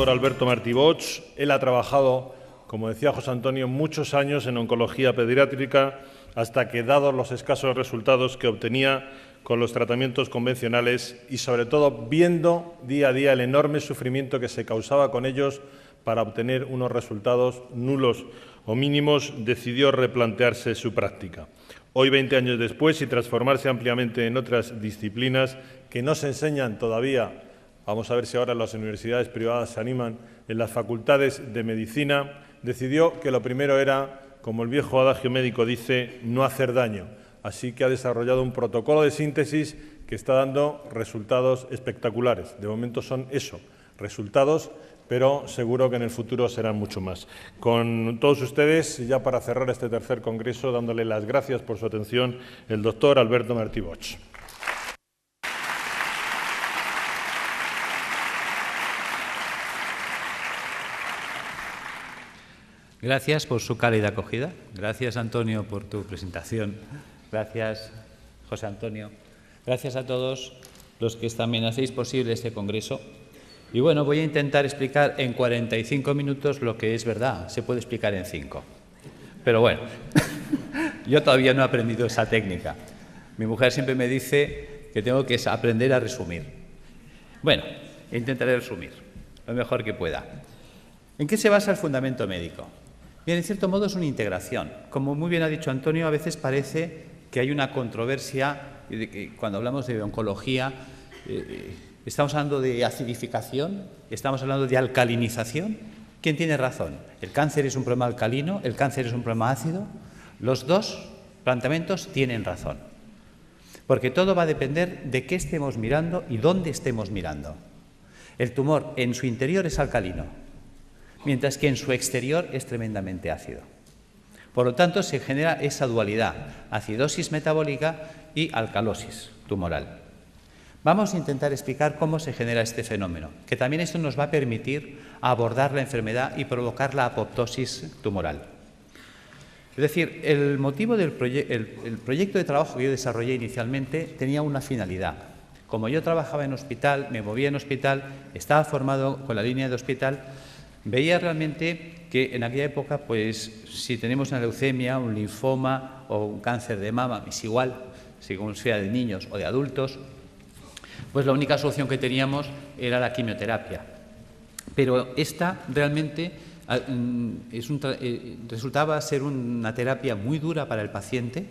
doctor Alberto Martí Bosch. Él ha trabajado, como decía José Antonio, muchos años en oncología pediátrica, hasta que, dados los escasos resultados que obtenía con los tratamientos convencionales y, sobre todo, viendo día a día el enorme sufrimiento que se causaba con ellos para obtener unos resultados nulos o mínimos, decidió replantearse su práctica. Hoy, 20 años después, y transformarse ampliamente en otras disciplinas que no se enseñan todavía, vamos a ver si ahora las universidades privadas se animan, en las facultades de medicina, decidió que lo primero era, como el viejo adagio médico dice, no hacer daño. Así que ha desarrollado un protocolo de síntesis que está dando resultados espectaculares. De momento son eso, resultados, pero seguro que en el futuro serán mucho más. Con todos ustedes, ya para cerrar este tercer congreso, dándole las gracias por su atención, el doctor Alberto Martí Bosch. Gracias por su cálida acogida. Gracias, Antonio, por tu presentación. Gracias, José Antonio. Gracias a todos los que también hacéis posible este congreso. Y bueno, voy a intentar explicar en 45 minutos lo que es verdad. Se puede explicar en 5. Pero bueno, yo todavía no he aprendido esa técnica. Mi mujer siempre me dice que tengo que aprender a resumir. Bueno, intentaré resumir lo mejor que pueda. ¿En qué se basa el fundamento médico? Bien, en cierto modo es una integración. Como muy bien ha dicho Antonio, a veces parece que hay una controversia cuando hablamos de oncología. Estamos hablando de acidificación, estamos hablando de alcalinización. ¿Quién tiene razón? ¿El cáncer es un problema alcalino? ¿El cáncer es un problema ácido? Los dos planteamientos tienen razón, porque todo va a depender de qué estemos mirando y dónde estemos mirando. El tumor en su interior es alcalino, mientras que en su exterior es tremendamente ácido. Por lo tanto, se genera esa dualidad, acidosis metabólica y alcalosis tumoral. Vamos a intentar explicar cómo se genera este fenómeno, que también esto nos va a permitir abordar la enfermedad y provocar la apoptosis tumoral. Es decir, el motivo del proyecto de trabajo que yo desarrollé inicialmente tenía una finalidad. Como yo trabajaba en hospital, me movía en hospital, estaba formado con la línea de hospital, veía realmente que en aquella época, pues, si tenemos una leucemia, un linfoma o un cáncer de mama, es igual, según sea de niños o de adultos, pues la única solución que teníamos era la quimioterapia. Pero esta realmente resultaba ser una terapia muy dura para el paciente,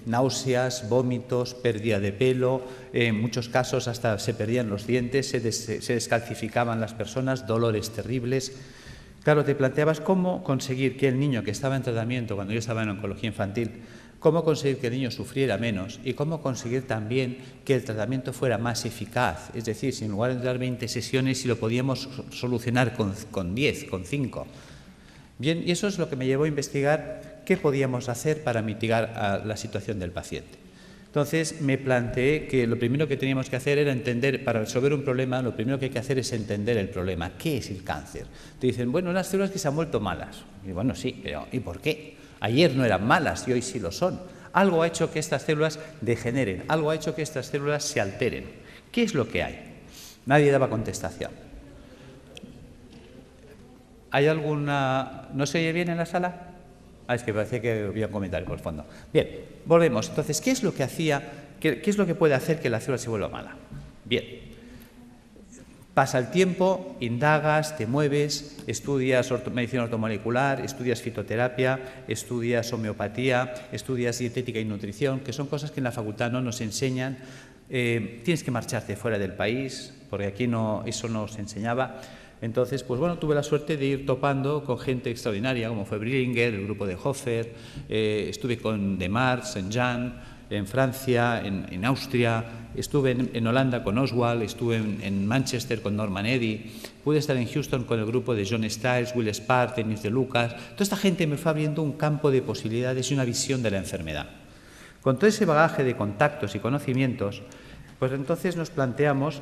náuseas, vómitos, pérdida de pelo, en muchos casos hasta se perdían los dientes, se descalcificaban las personas, dolores terribles. Claro, te planteabas cómo conseguir que el niño que estaba en tratamiento, cuando yo estaba en oncología infantil, cómo conseguir que el niño sufriera menos y cómo conseguir también que el tratamiento fuera más eficaz. Es decir, si en lugar de dar 20 sesiones, si lo podíamos solucionar con 10, con 5. Bien, y eso es lo que me llevó a investigar qué podíamos hacer para mitigar la situación del paciente. Entonces, me planteé que lo primero que teníamos que hacer era entender, para resolver un problema, lo primero que hay que hacer es entender el problema. ¿Qué es el cáncer? Te dicen, bueno, unas células que se han vuelto malas. Y bueno, sí, pero ¿y por qué? Ayer no eran malas y hoy sí lo son. Algo ha hecho que estas células degeneren, algo ha hecho que estas células se alteren. ¿Qué es lo que hay? Nadie daba contestación. ¿Hay alguna...? ¿No se oye bien en la sala? Es que parecía que había un comentario por el fondo. Bien, volvemos. Entonces, ¿qué es lo que qué es lo que puede hacer que la célula se vuelva mala? Bien, pasa el tiempo, indagas, te mueves, estudias medicina ortomolecular, estudias fitoterapia, estudias homeopatía, estudias dietética y nutrición, que son cosas que en la facultad no nos enseñan. Tienes que marcharte fuera del país, porque aquí eso no se enseñaba. Entonces, pues bueno, tuve la suerte de ir topando con gente extraordinaria, como fue Brillinger, el grupo de Hofer, estuve con Demar, Saint-Jean, en Francia, en Austria, estuve en Holanda con Oswald, estuve en Manchester con Norman Eddy, pude estar en Houston con el grupo de John Stiles, Will Spark, Denis de Lucas. Toda esta gente me fue abriendo un campo de posibilidades y una visión de la enfermedad. Con todo ese bagaje de contactos y conocimientos, pues entonces nos planteamos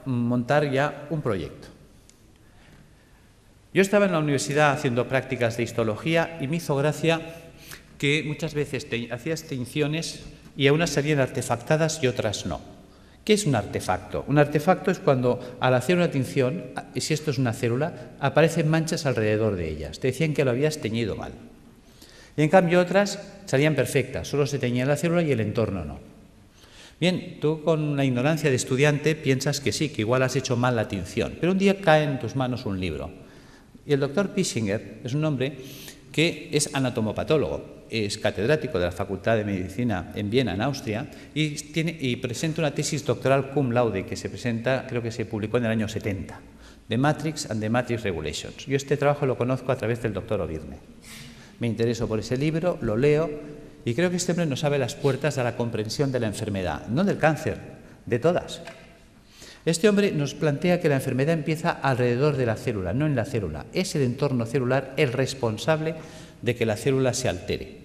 montar ya un proyecto. Yo estaba en la universidad haciendo prácticas de histología y me hizo gracia que muchas veces hacía extinciones y a unas salían artefactadas y otras no. ¿Qué es un artefacto? Un artefacto es cuando al hacer una tinción, y si esto es una célula, aparecen manchas alrededor de ellas. Te decían que lo habías teñido mal. Y en cambio otras salían perfectas, solo se teñía la célula y el entorno no. Bien, tú con la ignorancia de estudiante piensas que sí, que igual has hecho mal la tinción, pero un día cae en tus manos un libro. Y el doctor Pischinger es un hombre que es anatomopatólogo, es catedrático de la Facultad de Medicina en Viena, en Austria, y presenta una tesis doctoral cum laude que se presenta, creo que se publicó en el año 70, The Matrix and the Matrix Regulations. Yo este trabajo lo conozco a través del doctor Ovirne. Me intereso por ese libro, lo leo, y creo que este hombre nos abre las puertas a la comprensión de la enfermedad, no del cáncer, de todas. Este hombre nos plantea que la enfermedad empieza alrededor de la célula, no en la célula. Es el entorno celular el responsable de que la célula se altere.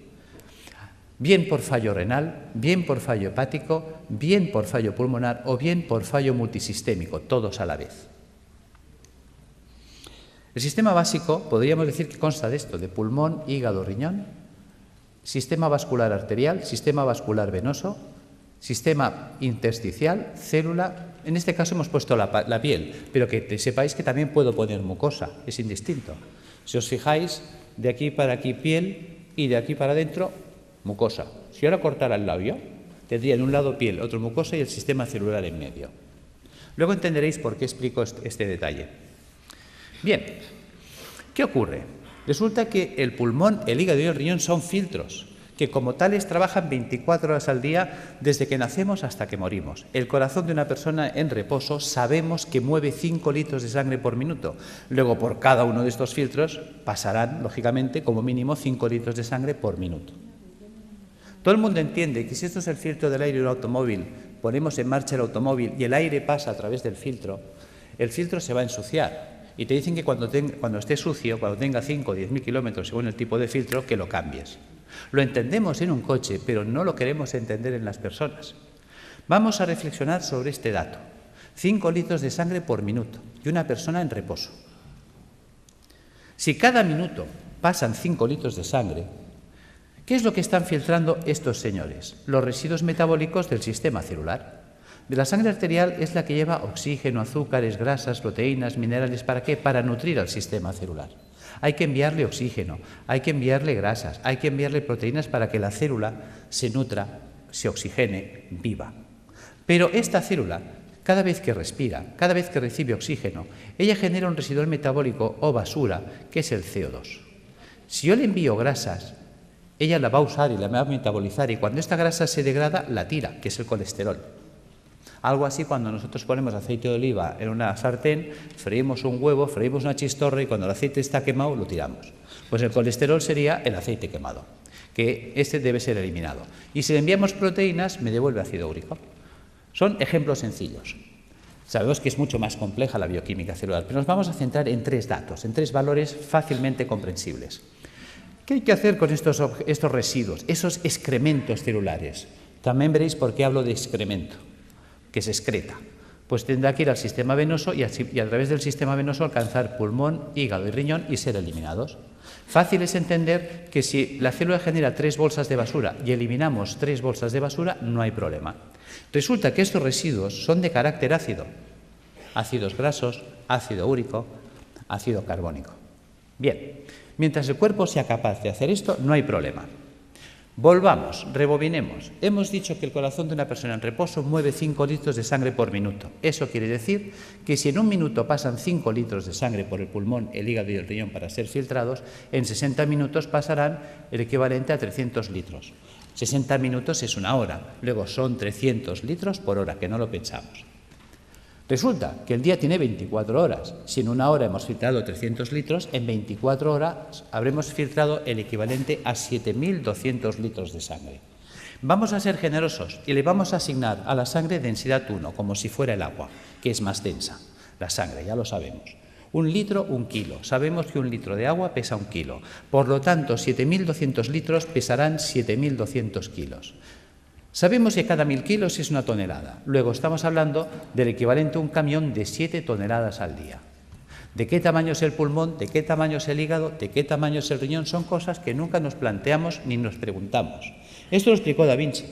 Bien por fallo renal, bien por fallo hepático, bien por fallo pulmonar o bien por fallo multisistémico, todos a la vez. El sistema básico podríamos decir que consta de esto, de pulmón, hígado, riñón, sistema vascular arterial, sistema vascular venoso, sistema intersticial, célula. En este caso hemos puesto la piel, pero que sepáis que también puedo poner mucosa, es indistinto. Si os fijáis, de aquí para aquí piel y de aquí para adentro mucosa. Si ahora cortara el labio, tendría en un lado piel, otro mucosa y el sistema celular en medio. Luego entenderéis por qué explico este detalle. Bien, ¿qué ocurre? Resulta que el pulmón, el hígado y el riñón son filtros que como tales trabajan 24 horas al día desde que nacemos hasta que morimos. El corazón de una persona en reposo sabemos que mueve 5 litros de sangre por minuto. Luego, por cada uno de estos filtros pasarán, lógicamente, como mínimo 5 litros de sangre por minuto. Todo el mundo entiende que si esto es el filtro del aire de un automóvil, ponemos en marcha el automóvil y el aire pasa a través del filtro, el filtro se va a ensuciar. Y te dicen que cuando esté sucio, cuando tenga 5 o 10.000 kilómetros según el tipo de filtro, que lo cambies. Lo entendemos en un coche, pero no lo queremos entender en las personas. Vamos a reflexionar sobre este dato. 5 litros de sangre por minuto y una persona en reposo. Si cada minuto pasan 5 litros de sangre, ¿qué es lo que están filtrando estos señores? Los residuos metabólicos del sistema celular. De la sangre arterial es la que lleva oxígeno, azúcares, grasas, proteínas, minerales. ¿Para qué? Para nutrir al sistema celular. Hay que enviarle oxígeno, hay que enviarle grasas, hay que enviarle proteínas para que la célula se nutra, se oxigene, viva. Pero esta célula, cada vez que respira, cada vez que recibe oxígeno, ella genera un residual metabólico o basura, que es el CO2. Si yo le envío grasas, ella la va a usar y la va a metabolizar, y cuando esta grasa se degrada, la tira, que es el colesterol. Algo así cuando nosotros ponemos aceite de oliva en una sartén, freímos un huevo, freímos una chistorra y cuando el aceite está quemado lo tiramos. Pues el colesterol sería el aceite quemado, que este debe ser eliminado. Y si le enviamos proteínas, me devuelve ácido úrico. Son ejemplos sencillos. Sabemos que es mucho más compleja la bioquímica celular, pero nos vamos a centrar en 3 datos, en 3 valores fácilmente comprensibles. ¿Qué hay que hacer con estos residuos, esos excrementos celulares? También veréis por qué hablo de excremento, que se excreta. Pues tendrá que ir al sistema venoso y a través del sistema venoso alcanzar pulmón, hígado y riñón y ser eliminados. Fácil es entender que si la célula genera 3 bolsas de basura y eliminamos 3 bolsas de basura, no hay problema. Resulta que estos residuos son de carácter ácido. Ácidos grasos, ácido úrico, ácido carbónico. Bien, mientras el cuerpo sea capaz de hacer esto, no hay problema. Volvamos, rebobinemos. Hemos dicho que el corazón de una persona en reposo mueve 5 litros de sangre por minuto. Eso quiere decir que si en un minuto pasan 5 litros de sangre por el pulmón, el hígado y el riñón para ser filtrados, en 60 minutos pasarán el equivalente a 300 litros. 60 minutos es una hora, luego son 300 litros por hora, que no lo pensamos. Resulta que el día tiene 24 horas. Si en una hora hemos filtrado 300 litros, en 24 horas habremos filtrado el equivalente a 7.200 litros de sangre. Vamos a ser generosos y le vamos a asignar a la sangre densidad 1, como si fuera el agua, que es más densa. La sangre, ya lo sabemos. 1 litro, 1 kilo. Sabemos que 1 litro de agua pesa 1 kilo. Por lo tanto, 7.200 litros pesarán 7.200 kilos. Sabemos que cada 1.000 kilos es 1 tonelada. Luego estamos hablando del equivalente a un camión de 7 toneladas al día. ¿De qué tamaño es el pulmón? ¿De qué tamaño es el hígado? ¿De qué tamaño es el riñón? Son cosas que nunca nos planteamos ni nos preguntamos. Esto lo explicó Da Vinci.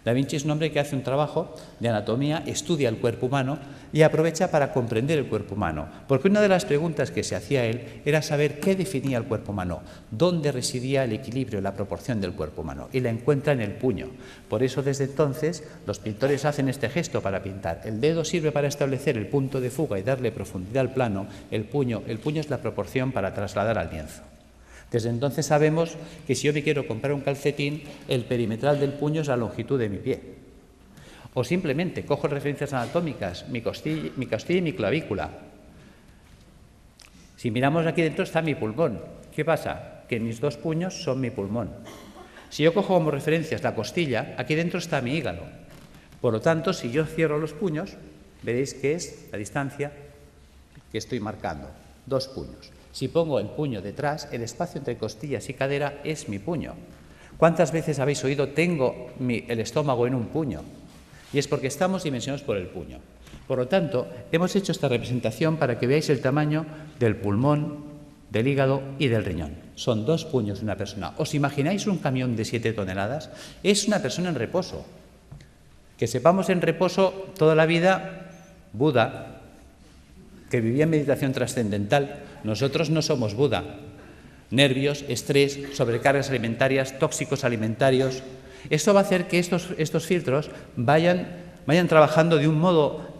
Da Vinci es un hombre que hace un trabajo de anatomía, estudia el cuerpo humano y aprovecha para comprender el cuerpo humano. Porque una de las preguntas que se hacía él era saber qué definía el cuerpo humano, dónde residía el equilibrio, la proporción del cuerpo humano. Y la encuentra en el puño. Por eso, desde entonces, los pintores hacen este gesto para pintar. El dedo sirve para establecer el punto de fuga y darle profundidad al plano. El puño es la proporción para trasladar al lienzo. Desde entonces sabemos que si yo me quiero comprar un calcetín, el perimetral del puño es la longitud de mi pie. O simplemente cojo referencias anatómicas, mi costilla y mi clavícula. Si miramos aquí dentro está mi pulmón. ¿Qué pasa? Que mis dos puños son mi pulmón. Si yo cojo como referencias la costilla, aquí dentro está mi hígado. Por lo tanto, si yo cierro los puños, veréis que es la distancia que estoy marcando, 2 puños. Si pongo el puño detrás, el espacio entre costillas y cadera es mi puño. ¿Cuántas veces habéis oído tengo el estómago en un puño? Y es porque estamos dimensionados por el puño. Por lo tanto, hemos hecho esta representación para que veáis el tamaño del pulmón, del hígado y del riñón. Son 2 puños de una persona. ¿Os imagináis un camión de 7 toneladas? Es una persona en reposo. Que sepamos en reposo toda la vida, Buda, que vivía en meditación trascendental. Nosotros no somos Buda. Nervios, estrés, sobrecargas alimentarias, tóxicos alimentarios. Esto va a hacer que estos filtros vayan trabajando de un modo,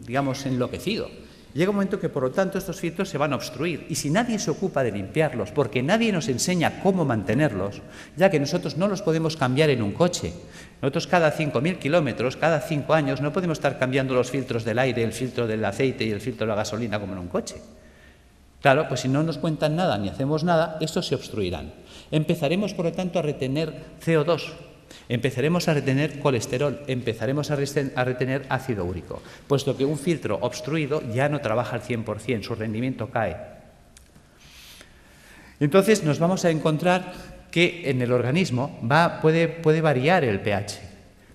digamos, enloquecido. Llega un momento que, por lo tanto, estos filtros se van a obstruir. Y si nadie se ocupa de limpiarlos, porque nadie nos enseña cómo mantenerlos, ya que nosotros no los podemos cambiar en un coche. Nosotros cada 5.000 kilómetros, cada 5 años, no podemos estar cambiando los filtros del aire, el filtro del aceite y el filtro de la gasolina como en un coche. Claro, pues si no nos cuentan nada ni hacemos nada, estos se obstruirán. Empezaremos, por lo tanto, a retener CO2, empezaremos a retener colesterol, empezaremos a retener ácido úrico, puesto que un filtro obstruido ya no trabaja al 100%, su rendimiento cae. Entonces nos vamos a encontrar que en el organismo puede variar el pH.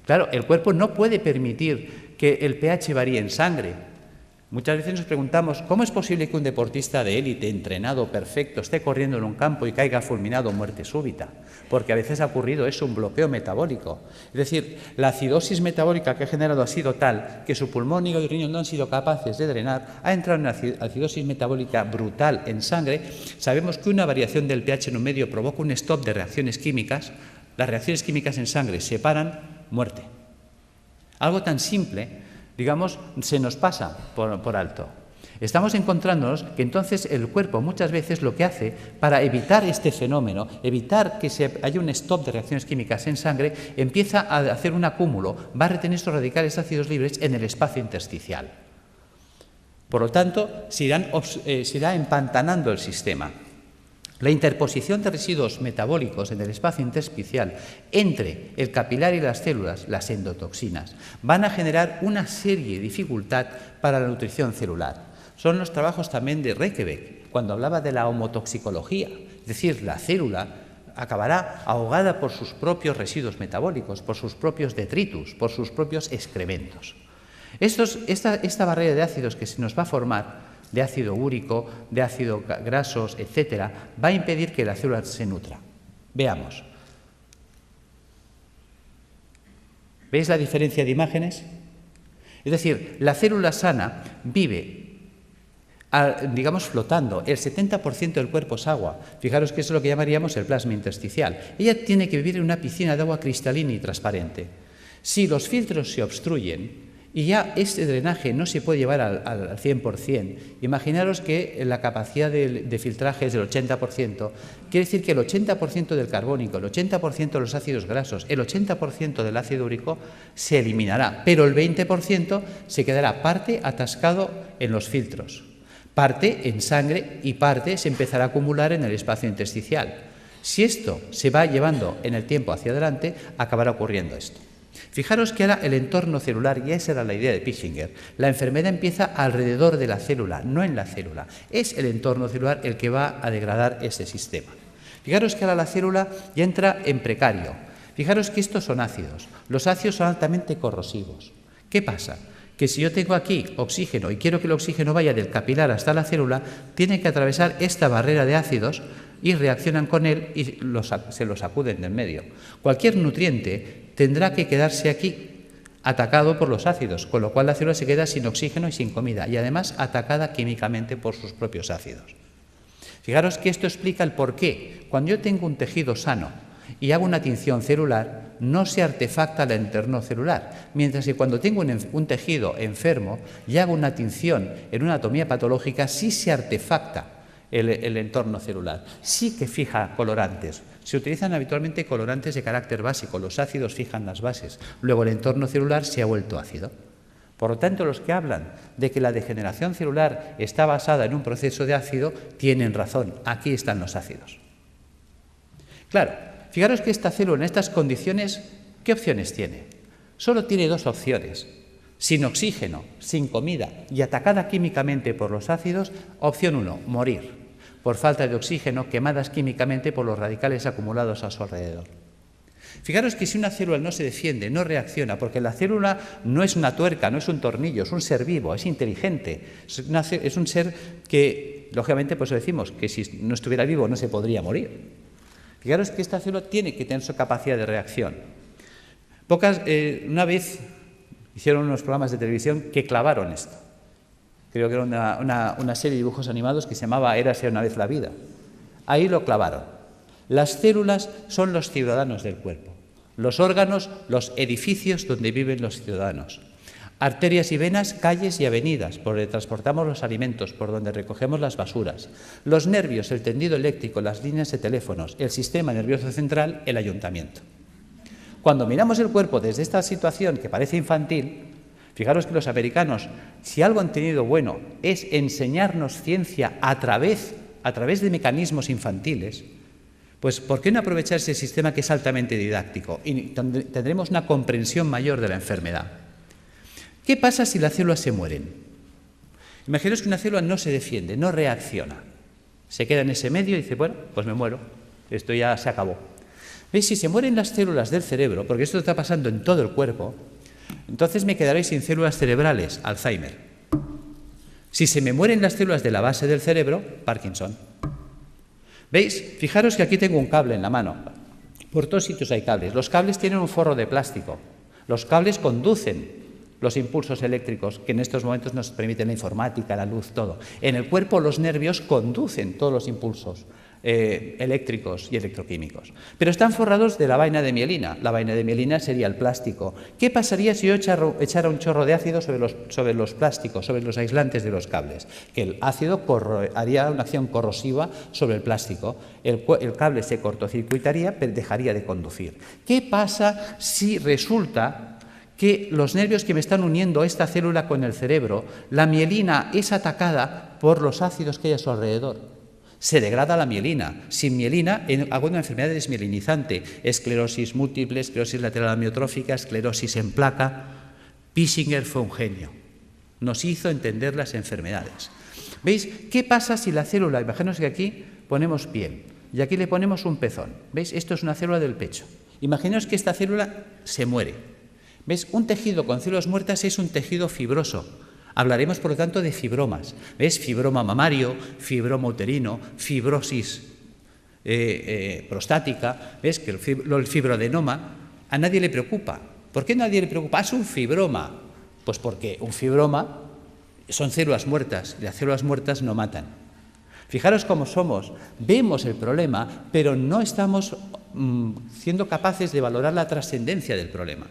Claro, el cuerpo no puede permitir que el pH varíe en sangre. Muchas veces nos preguntamos, ¿cómo es posible que un deportista de élite, entrenado, perfecto, esté corriendo en un campo y caiga fulminado muerte súbita? Porque a veces ha ocurrido eso, un bloqueo metabólico. Es decir, la acidosis metabólica que ha generado ha sido tal que su pulmón, hígado y riñón no han sido capaces de drenar, ha entrado en una acidosis metabólica brutal en sangre. Sabemos que una variación del pH en un medio provoca un stop de reacciones químicas. Las reacciones químicas en sangre se paran, muerte. Algo tan simple, digamos, se nos pasa por alto. Estamos encontrándonos que entonces el cuerpo muchas veces lo que hace para evitar este fenómeno, evitar que haya un stop de reacciones químicas en sangre, empieza a hacer un acúmulo, va a retener estos radicales ácidos libres en el espacio intersticial. Por lo tanto, se irá empantanando el sistema. La interposición de residuos metabólicos en el espacio intersticial entre el capilar y las células, las endotoxinas, van a generar una serie de dificultad para la nutrición celular. Son los trabajos también de Reykjavik, cuando hablaba de la homotoxicología, es decir, la célula acabará ahogada por sus propios residuos metabólicos, por sus propios detritus, por sus propios excrementos. Esta barrera de ácidos que se nos va a formar, de ácido úrico, de ácidos grasos, etcétera, va a impedir que la célula se nutra. Veamos. ¿Veis la diferencia de imágenes? Es decir, la célula sana vive, digamos, flotando. El 70% del cuerpo es agua. Fijaros que eso es lo que llamaríamos el plasma intersticial. Ella tiene que vivir en una piscina de agua cristalina y transparente. Si los filtros se obstruyen, y ya este drenaje no se puede llevar al 100%. Imaginaros que la capacidad de filtraje es del 80%. Quiere decir que el 80% del carbónico, el 80% de los ácidos grasos, el 80% del ácido úrico se eliminará, pero el 20% se quedará parte atascado en los filtros, parte en sangre y parte se empezará a acumular en el espacio intersticial. Si esto se va llevando en el tiempo hacia adelante, acabará ocurriendo esto. Fijaros que ahora el entorno celular, y esa era la idea de Pischinger, la enfermedad empieza alrededor de la célula, no en la célula. Es el entorno celular el que va a degradar ese sistema. Fijaros que ahora la célula ya entra en precario. Fijaros que estos son ácidos. Los ácidos son altamente corrosivos. ¿Qué pasa? Que si yo tengo aquí oxígeno y quiero que el oxígeno vaya del capilar hasta la célula, tiene que atravesar esta barrera de ácidos y reaccionan con él y se lo sacuden del medio. Cualquier nutriente tendrá que quedarse aquí, atacado por los ácidos, con lo cual la célula se queda sin oxígeno y sin comida, y además atacada químicamente por sus propios ácidos. Fijaros que esto explica el por qué. Cuando yo tengo un tejido sano y hago una tinción celular, no se artefacta el entorno celular, mientras que cuando tengo un tejido enfermo y hago una tinción en una anatomía patológica, sí se artefacta el entorno celular, sí que fija colorantes. Se utilizan habitualmente colorantes de carácter básico, los ácidos fijan las bases, luego el entorno celular se ha vuelto ácido. Por lo tanto, los que hablan de que la degeneración celular está basada en un proceso de ácido, tienen razón, aquí están los ácidos. Claro, fijaros que esta célula en estas condiciones, ¿qué opciones tiene? Solo tiene dos opciones. Sin oxígeno, sin comida y atacada químicamente por los ácidos, opción 1, morir por falta de oxígeno, quemadas químicamente por los radicales acumulados a su alrededor. Fijaros que si una célula no se defiende, no reacciona, porque la célula no es una tuerca, no es un tornillo, es un ser vivo, es inteligente, es un ser que, lógicamente, pues decimos que si no estuviera vivo no se podría morir. Fijaros que esta célula tiene que tener su capacidad de reacción. Una vez hicieron unos programas de televisión que clavaron esto. Creo que era una serie de dibujos animados que se llamaba Érase una vez la vida. Ahí lo clavaron. Las células son los ciudadanos del cuerpo. Los órganos, los edificios donde viven los ciudadanos. Arterias y venas, calles y avenidas, por donde transportamos los alimentos, por donde recogemos las basuras. Los nervios, el tendido eléctrico, las líneas de teléfonos, el sistema nervioso central, el ayuntamiento. Cuando miramos el cuerpo desde esta situación que parece infantil, fijaros que los americanos, si algo han tenido bueno, es enseñarnos ciencia a través de mecanismos infantiles, pues ¿por qué no aprovechar ese sistema que es altamente didáctico? Y tendremos una comprensión mayor de la enfermedad. ¿Qué pasa si las células se mueren? Imaginaos que una célula no se defiende, no reacciona. Se queda en ese medio y dice, bueno, pues me muero, esto ya se acabó. ¿Veis? Si se mueren las células del cerebro, porque esto está pasando en todo el cuerpo, entonces me quedaré sin células cerebrales, Alzheimer. Si se me mueren las células de la base del cerebro, Parkinson. ¿Veis? Fijaros que aquí tengo un cable en la mano. Por todos sitios hay cables. Los cables tienen un forro de plástico. Los cables conducen los impulsos eléctricos que en estos momentos nos permiten la informática, la luz, todo. En el cuerpo los nervios conducen todos los impulsos eléctricos y electroquímicos. Pero están forrados de la vaina de mielina. La vaina de mielina sería el plástico. ¿Qué pasaría si yo echara un chorro de ácido sobre los plásticos, sobre los aislantes de los cables? Que el ácido haría una acción corrosiva sobre el plástico. El cable se cortocircuitaría, pero dejaría de conducir. ¿Qué pasa si resulta que los nervios que me están uniendo esta célula con el cerebro, la mielina es atacada por los ácidos que hay a su alrededor? Se degrada la mielina. Sin mielina hago una enfermedad desmielinizante, esclerosis múltiple, esclerosis lateral amiotrófica, esclerosis en placa. Pissinger fue un genio. Nos hizo entender las enfermedades. ¿Veis? ¿Qué pasa si la célula, imaginaos que aquí ponemos piel y aquí le ponemos un pezón? ¿Veis? Esto es una célula del pecho. Imaginaos que esta célula se muere. ¿Veis? Un tejido con células muertas es un tejido fibroso. Hablaremos, por lo tanto, de fibromas. ¿Ves? Fibroma mamario, fibroma uterino, fibrosis prostática. ¿Ves? Que el fibroadenoma a nadie le preocupa. ¿Por qué a nadie le preocupa? Es un fibroma. Pues porque un fibroma son células muertas y las células muertas no matan. Fijaros cómo somos. Vemos el problema, pero no estamos siendo capaces de valorar la trascendencia del problema.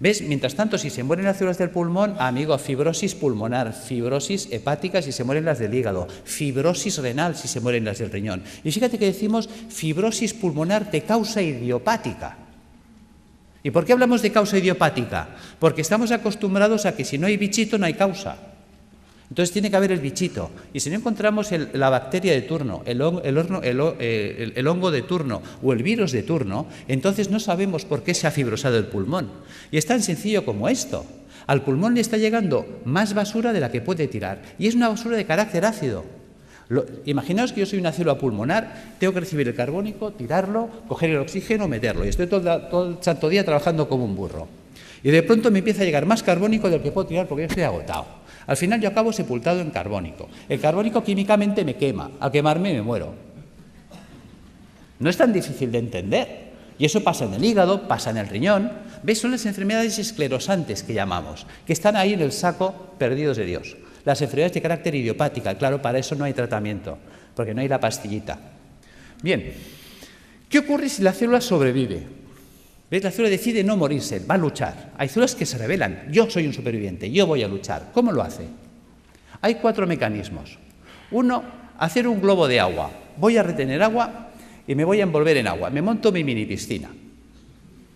¿Ves? Mientras tanto, si se mueren las células del pulmón, amigo, fibrosis pulmonar, fibrosis hepática si se mueren las del hígado, fibrosis renal si se mueren las del riñón. Y fíjate que decimos fibrosis pulmonar de causa idiopática. ¿Y por qué hablamos de causa idiopática? Porque estamos acostumbrados a que si no hay bichito no hay causa. Entonces tiene que haber el bichito. Y si no encontramos la bacteria de turno, el hongo de turno o el virus de turno, entonces no sabemos por qué se ha fibrosado el pulmón. Y es tan sencillo como esto. Al pulmón le está llegando más basura de la que puede tirar. Y es una basura de carácter ácido. Imaginaos que yo soy una célula pulmonar, tengo que recibir el carbónico, tirarlo, coger el oxígeno, meterlo. Y estoy todo el santo día trabajando como un burro. Y de pronto me empieza a llegar más carbónico del que puedo tirar porque yo estoy agotado. Al final yo acabo sepultado en carbónico. El carbónico químicamente me quema. Al quemarme me muero. No es tan difícil de entender. Y eso pasa en el hígado, pasa en el riñón. ¿Veis? Son las enfermedades esclerosantes que llamamos, que están ahí en el saco perdidos de Dios. Las enfermedades de carácter idiopática, claro, para eso no hay tratamiento, porque no hay la pastillita. Bien, ¿qué ocurre si la célula sobrevive? ¿Veis? La célula decide no morirse, va a luchar. Hay células que se rebelan. Yo soy un superviviente, yo voy a luchar. ¿Cómo lo hace? Hay 4 mecanismos. Uno, hacer un globo de agua. Voy a retener agua y me voy a envolver en agua. Me monto mi mini piscina.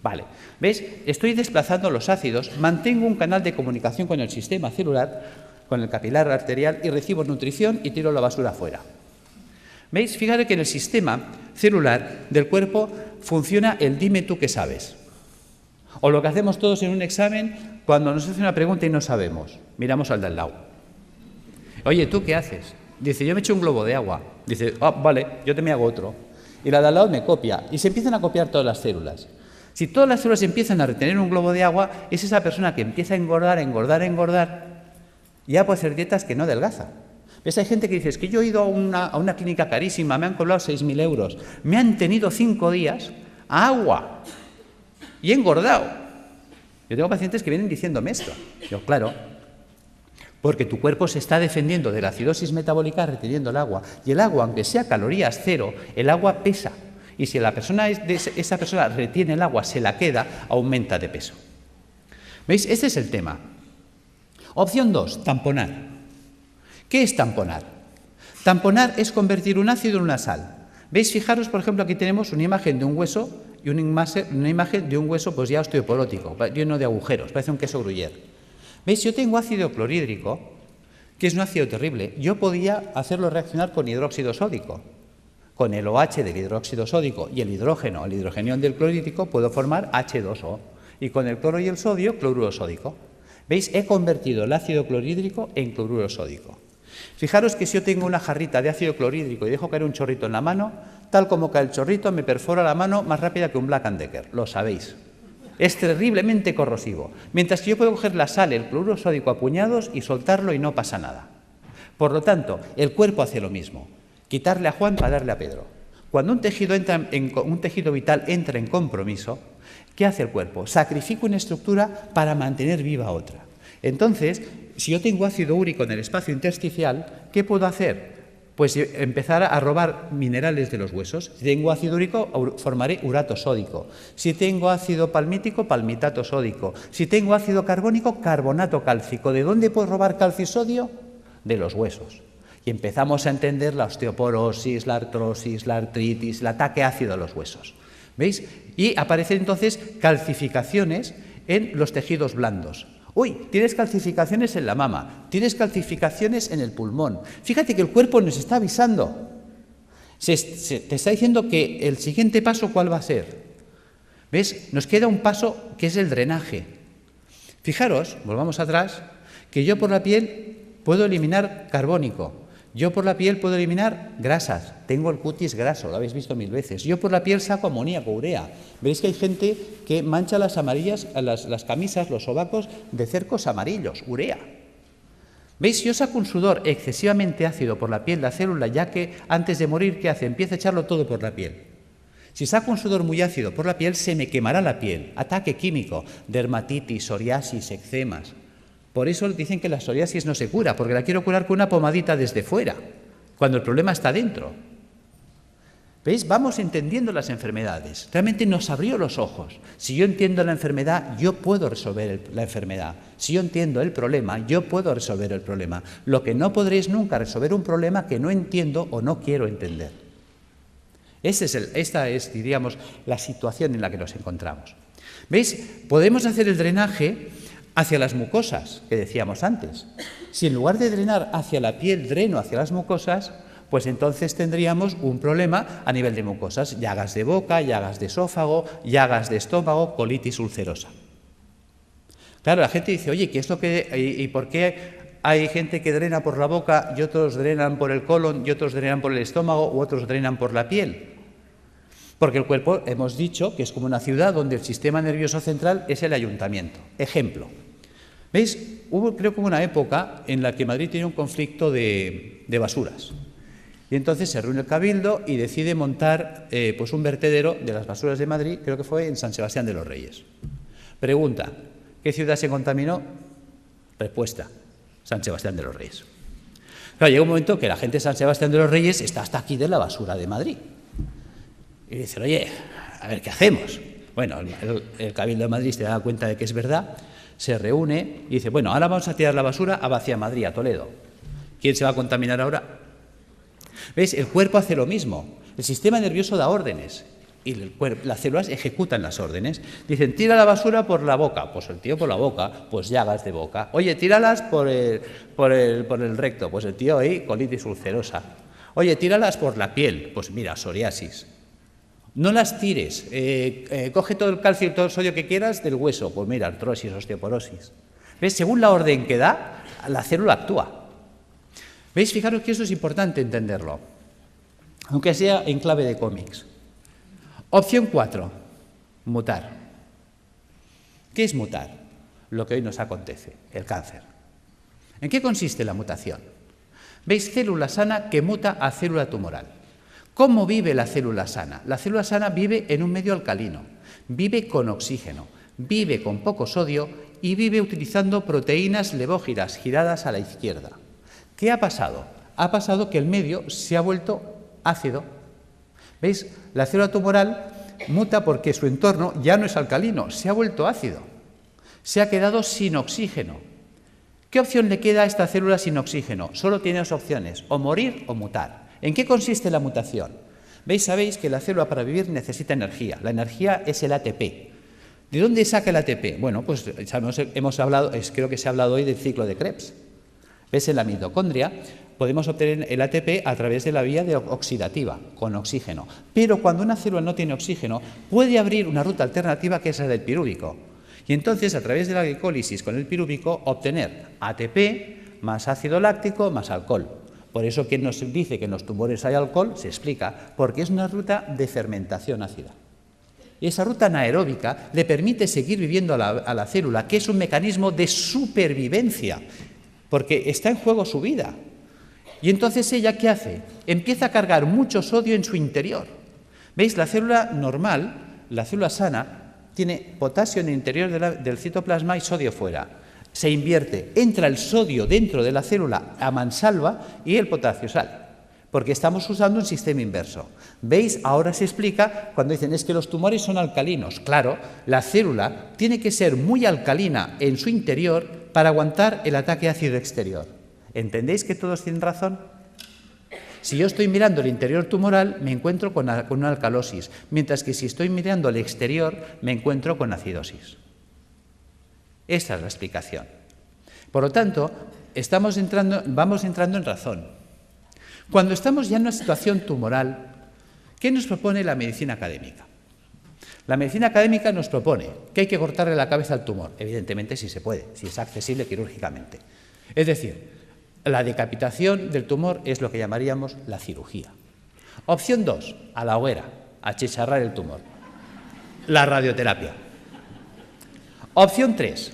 Vale, ¿veis? Estoy desplazando los ácidos, mantengo un canal de comunicación con el sistema celular, con el capilar arterial, y recibo nutrición y tiro la basura fuera. ¿Veis? Fíjate que en el sistema celular del cuerpo funciona el dime tú qué sabes. O lo que hacemos todos en un examen cuando nos hace una pregunta y no sabemos. Miramos al de al lado. Oye, ¿tú qué haces? Dice, yo me echo un globo de agua. Dice, vale, yo te me hago otro. Y la de al lado me copia. Y se empiezan a copiar todas las células. Si todas las células empiezan a retener un globo de agua, es esa persona que empieza a engordar, ya puede hacer dietas que no adelgaza. ¿Ves? Hay gente que dice, es que yo he ido a una clínica carísima, me han cobrado 6.000 euros, me han tenido 5 días a agua y he engordado. Yo tengo pacientes que vienen diciéndome esto. Yo, claro, porque tu cuerpo se está defendiendo de la acidosis metabólica reteniendo el agua. Y el agua, aunque sea calorías cero, el agua pesa. Y si esa persona retiene el agua, se la queda, aumenta de peso. ¿Veis? Este es el tema. Opción 2, tamponar. ¿Qué es tamponar? Tamponar es convertir un ácido en una sal. ¿Veis? Fijaros, por ejemplo, aquí tenemos una imagen de un hueso y una imagen de un hueso pues ya osteoporótico, lleno de agujeros, parece un queso gruyère. ¿Veis? Yo tengo ácido clorhídrico, que es un ácido terrible. Yo podía hacerlo reaccionar con hidróxido sódico. Con el OH del hidróxido sódico y el hidrógeno, el hidrogenión del clorhídrico, puedo formar H2O. Y con el cloro y el sodio, cloruro sódico. ¿Veis? He convertido el ácido clorhídrico en cloruro sódico. Fijaros que si yo tengo una jarrita de ácido clorhídrico y dejo caer un chorrito en la mano, tal como cae el chorrito, me perfora la mano más rápida que un Black & Decker. Lo sabéis. Es terriblemente corrosivo. Mientras que yo puedo coger la sal, el cloruro sódico a puñados y soltarlo y no pasa nada. Por lo tanto, el cuerpo hace lo mismo. Quitarle a Juan para darle a Pedro. Cuando un tejido vital entra en compromiso, ¿qué hace el cuerpo? Sacrifica una estructura para mantener viva otra. Entonces, si yo tengo ácido úrico en el espacio intersticial, ¿qué puedo hacer? Pues empezar a robar minerales de los huesos. Si tengo ácido úrico, formaré urato sódico. Si tengo ácido palmítico, palmitato sódico. Si tengo ácido carbónico, carbonato cálcico. ¿De dónde puedo robar calcio y sodio? De los huesos. Y empezamos a entender la osteoporosis, la artrosis, la artritis, el ataque ácido a los huesos. ¿Veis? Y aparecen entonces calcificaciones en los tejidos blandos. Uy, tienes calcificaciones en la mama, tienes calcificaciones en el pulmón. Fíjate que el cuerpo nos está avisando. Te está diciendo que el siguiente paso, ¿cuál va a ser? ¿Ves? Nos queda un paso que es el drenaje. Fijaros, volvamos atrás, que yo por la piel puedo eliminar carbónico. Yo por la piel puedo eliminar grasas, tengo el cutis graso, lo habéis visto 1000 veces. Yo por la piel saco amoníaco, urea. Veréis que hay gente que mancha las camisas, los sobacos de cercos amarillos, urea. ¿Veis? Si yo saco un sudor excesivamente ácido por la piel, la célula, ya que antes de morir, ¿qué hace? Empieza a echarlo todo por la piel. Si saco un sudor muy ácido por la piel, se me quemará la piel. Ataque químico, dermatitis, psoriasis, eczemas. Por eso dicen que la psoriasis no se cura, porque la quiero curar con una pomadita desde fuera, cuando el problema está dentro. ¿Veis? Vamos entendiendo las enfermedades. Realmente nos abrió los ojos. Si yo entiendo la enfermedad, yo puedo resolver la enfermedad. Si yo entiendo el problema, yo puedo resolver el problema. Lo que no podré es nunca resolver un problema que no entiendo o no quiero entender. Esta es, diríamos, la situación en la que nos encontramos. ¿Veis? Podemos hacer el drenaje hacia las mucosas, que decíamos antes. Si en lugar de drenar hacia la piel, dreno hacia las mucosas, pues entonces tendríamos un problema a nivel de mucosas, llagas de boca, llagas de esófago, llagas de estómago, colitis ulcerosa. Claro, la gente dice, oye, ¿qué es lo que y por qué hay gente que drena por la boca y otros drenan por el colon y otros drenan por el estómago u otros drenan por la piel? Porque el cuerpo, hemos dicho, que es como una ciudad donde el sistema nervioso central es el ayuntamiento. Ejemplo. ¿Veis? Creo que hubo una época en la que Madrid tenía un conflicto de basuras. Y entonces se reúne el Cabildo y decide montar pues un vertedero de las basuras de Madrid, creo que fue en San Sebastián de los Reyes. Pregunta, ¿qué ciudad se contaminó? Respuesta, San Sebastián de los Reyes. Claro, llega un momento que la gente de San Sebastián de los Reyes está hasta aquí de la basura de Madrid. Y dicen, oye, a ver, ¿qué hacemos? Bueno, el Cabildo de Madrid se da cuenta de que es verdad, se reúne y dice, bueno, ahora vamos a tirar la basura hacia Madrid, a Toledo. ¿Quién se va a contaminar ahora? ¿Veis? El cuerpo hace lo mismo. El sistema nervioso da órdenes y las células ejecutan las órdenes. Dicen, tira la basura por la boca. Pues el tío por la boca, pues llagas de boca. Oye, tíralas por el recto. Pues el tío ahí, colitis ulcerosa. Oye, tíralas por la piel. Pues mira, psoriasis. No las tires. Coge todo el calcio y todo el sodio que quieras del hueso. Pues mira, artrosis, osteoporosis. ¿Ves? Según la orden que da, la célula actúa. ¿Veis? Fijaros que eso es importante entenderlo, aunque sea en clave de cómics. Opción 4, mutar. ¿Qué es mutar? Lo que hoy nos acontece, el cáncer. ¿En qué consiste la mutación? ¿Veis? Célula sana que muta a célula tumoral. ¿Cómo vive la célula sana? La célula sana vive en un medio alcalino, vive con oxígeno, vive con poco sodio y vive utilizando proteínas levógiras giradas a la izquierda. ¿Qué ha pasado? Ha pasado que el medio se ha vuelto ácido. ¿Veis? La célula tumoral muta porque su entorno ya no es alcalino, se ha vuelto ácido. Se ha quedado sin oxígeno. ¿Qué opción le queda a esta célula sin oxígeno? Solo tiene dos opciones, o morir o mutar. ¿En qué consiste la mutación? ¿Veis? Sabéis que la célula para vivir necesita energía. La energía es el ATP. ¿De dónde saca el ATP? Bueno, pues hemos hablado, creo que se ha hablado hoy del ciclo de Krebs. ¿Ves? En la mitocondria podemos obtener el ATP a través de la vía oxidativa, con oxígeno. Pero cuando una célula no tiene oxígeno, puede abrir una ruta alternativa que es la del pirúvico. Y entonces, a través de la glicólisis con el pirúvico, obtener ATP más ácido láctico más alcohol. Por eso, quien nos dice que en los tumores hay alcohol, se explica, porque es una ruta de fermentación ácida. Y esa ruta anaeróbica le permite seguir viviendo a la célula, que es un mecanismo de supervivencia, porque está en juego su vida. Y entonces ella, ¿qué hace? Empieza a cargar mucho sodio en su interior. ¿Veis? La célula normal, la célula sana, tiene potasio en el interior del citoplasma y sodio fuera. Se invierte, entra el sodio dentro de la célula a mansalva y el potasio sale, porque estamos usando un sistema inverso. ¿Veis? Ahora se explica cuando dicen es que los tumores son alcalinos. Claro, la célula tiene que ser muy alcalina en su interior para aguantar el ataque ácido exterior. ¿Entendéis que todos tienen razón? Si yo estoy mirando el interior tumoral, me encuentro con una alcalosis, mientras que si estoy mirando el exterior, me encuentro con acidosis. Esta es la explicación. Por lo tanto, vamos entrando en razón. Cuando estamos ya en una situación tumoral, ¿qué nos propone la medicina académica? La medicina académica nos propone que hay que cortarle la cabeza al tumor, evidentemente si se puede, si es accesible quirúrgicamente. Es decir, la decapitación del tumor es lo que llamaríamos la cirugía. Opción 2, a la hoguera, achicharrar el tumor. La radioterapia. Opción 3,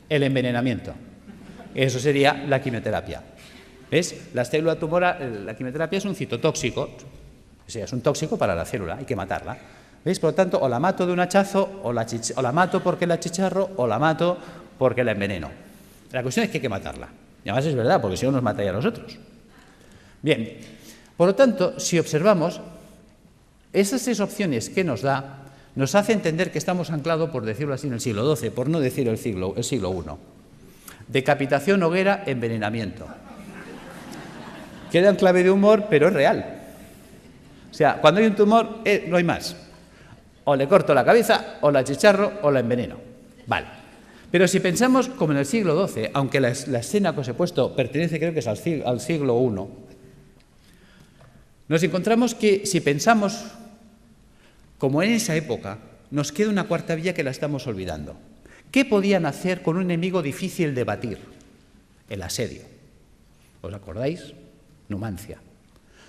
el envenenamiento. Eso sería la quimioterapia. ¿Ves? La célula tumoral, la quimioterapia es un citotóxico, o sea, es un tóxico para la célula, hay que matarla. ¿Veis? Por lo tanto, o la mato de un hachazo, o la mato porque la achicharro, o la mato porque la enveneno. La cuestión es que hay que matarla. Y además es verdad, porque si no nos mataría a nosotros. Bien, por lo tanto, si observamos, esas tres opciones que nos da, nos hace entender que estamos anclados, por decirlo así, en el siglo XII, por no decir el siglo I. Decapitación, hoguera, envenenamiento. Queda en clave de humor, pero es real. O sea, cuando hay un tumor, no hay más. O le corto la cabeza, o la achicharro, o la enveneno. Vale. Pero si pensamos como en el siglo XII, aunque la escena que os he puesto pertenece, creo que es al siglo I, nos encontramos que si pensamos como en esa época, nos queda una cuarta vía que la estamos olvidando. ¿Qué podían hacer con un enemigo difícil de batir? El asedio. ¿Os acordáis? Numancia.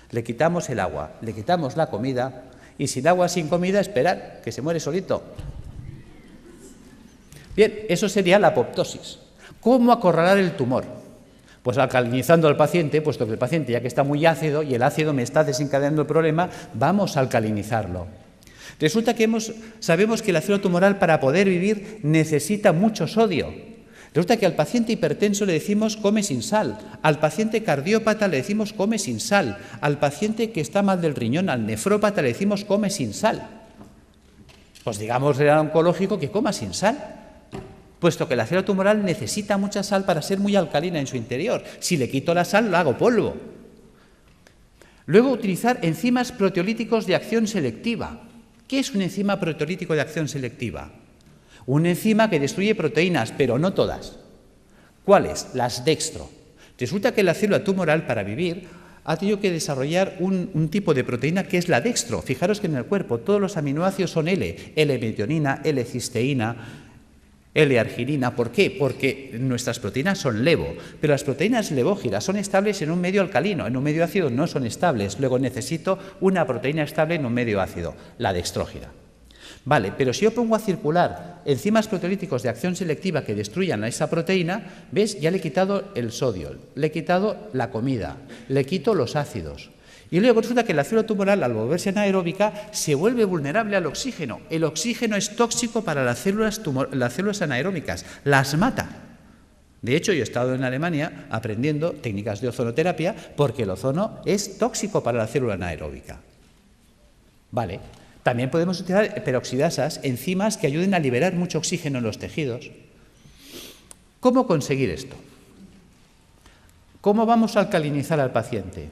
Le quitamos el agua, le quitamos la comida, y sin agua, sin comida, esperar, que se muere solito. Bien, eso sería la apoptosis. ¿Cómo acorralar el tumor? Pues alcalinizando al paciente, puesto que el paciente ya que está muy ácido y el ácido me está desencadenando el problema, vamos a alcalinizarlo. Resulta que sabemos que el ácido tumoral para poder vivir necesita mucho sodio. Resulta que al paciente hipertenso le decimos come sin sal, al paciente cardiópata le decimos come sin sal, al paciente que está mal del riñón, al nefrópata le decimos come sin sal. Pues digamos al oncológico que coma sin sal, puesto que la célula tumoral necesita mucha sal para ser muy alcalina en su interior. Si le quito la sal, lo hago polvo. Luego, utilizar enzimas proteolíticos de acción selectiva. ¿Qué es un enzima proteolítico de acción selectiva? Una enzima que destruye proteínas, pero no todas. ¿Cuáles? Las dextro. Resulta que la célula tumoral, para vivir, ha tenido que desarrollar un tipo de proteína que es la dextro. Fijaros que en el cuerpo todos los aminoácidos son L-metionina, L-cisteína, L-arginina. ¿Por qué? Porque nuestras proteínas son levo, pero las proteínas levógiras son estables en un medio alcalino, en un medio ácido no son estables. Luego necesito una proteína estable en un medio ácido, la dextrógida. Vale, pero si yo pongo a circular enzimas proteolíticos de acción selectiva que destruyan a esa proteína, ¿ves? Ya le he quitado el sodio, le he quitado la comida, le quito los ácidos. Y luego resulta que la célula tumoral, al volverse anaeróbica, se vuelve vulnerable al oxígeno. El oxígeno es tóxico para las células anaeróbicas, las mata. De hecho, yo he estado en Alemania aprendiendo técnicas de ozonoterapia porque el ozono es tóxico para la célula anaeróbica. Vale. También podemos utilizar peroxidasas, enzimas que ayuden a liberar mucho oxígeno en los tejidos. ¿Cómo conseguir esto? ¿Cómo vamos a alcalinizar al paciente?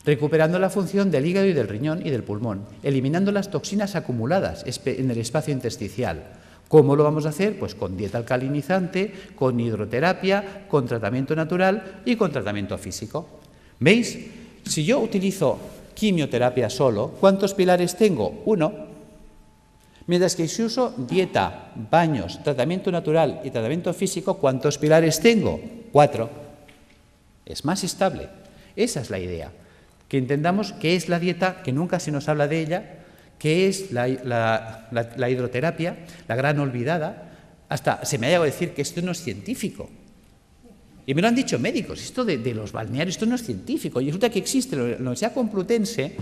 Recuperando la función del hígado y del riñón y del pulmón, eliminando las toxinas acumuladas en el espacio intersticial. ¿Cómo lo vamos a hacer? Pues con dieta alcalinizante, con hidroterapia, con tratamiento natural y con tratamiento físico. ¿Veis? Si yo utilizo quimioterapia solo, ¿cuántos pilares tengo? 1. Mientras que si uso dieta, baños, tratamiento natural y tratamiento físico, ¿cuántos pilares tengo? 4. Es más estable. Esa es la idea. Que entendamos qué es la dieta, que nunca se nos habla de ella, qué es la hidroterapia, la gran olvidada. Hasta se me ha llegado a decir que esto no es científico. Y me lo han dicho médicos, esto de los balnearios, esto no es científico. Y resulta que existe en la Universidad Complutense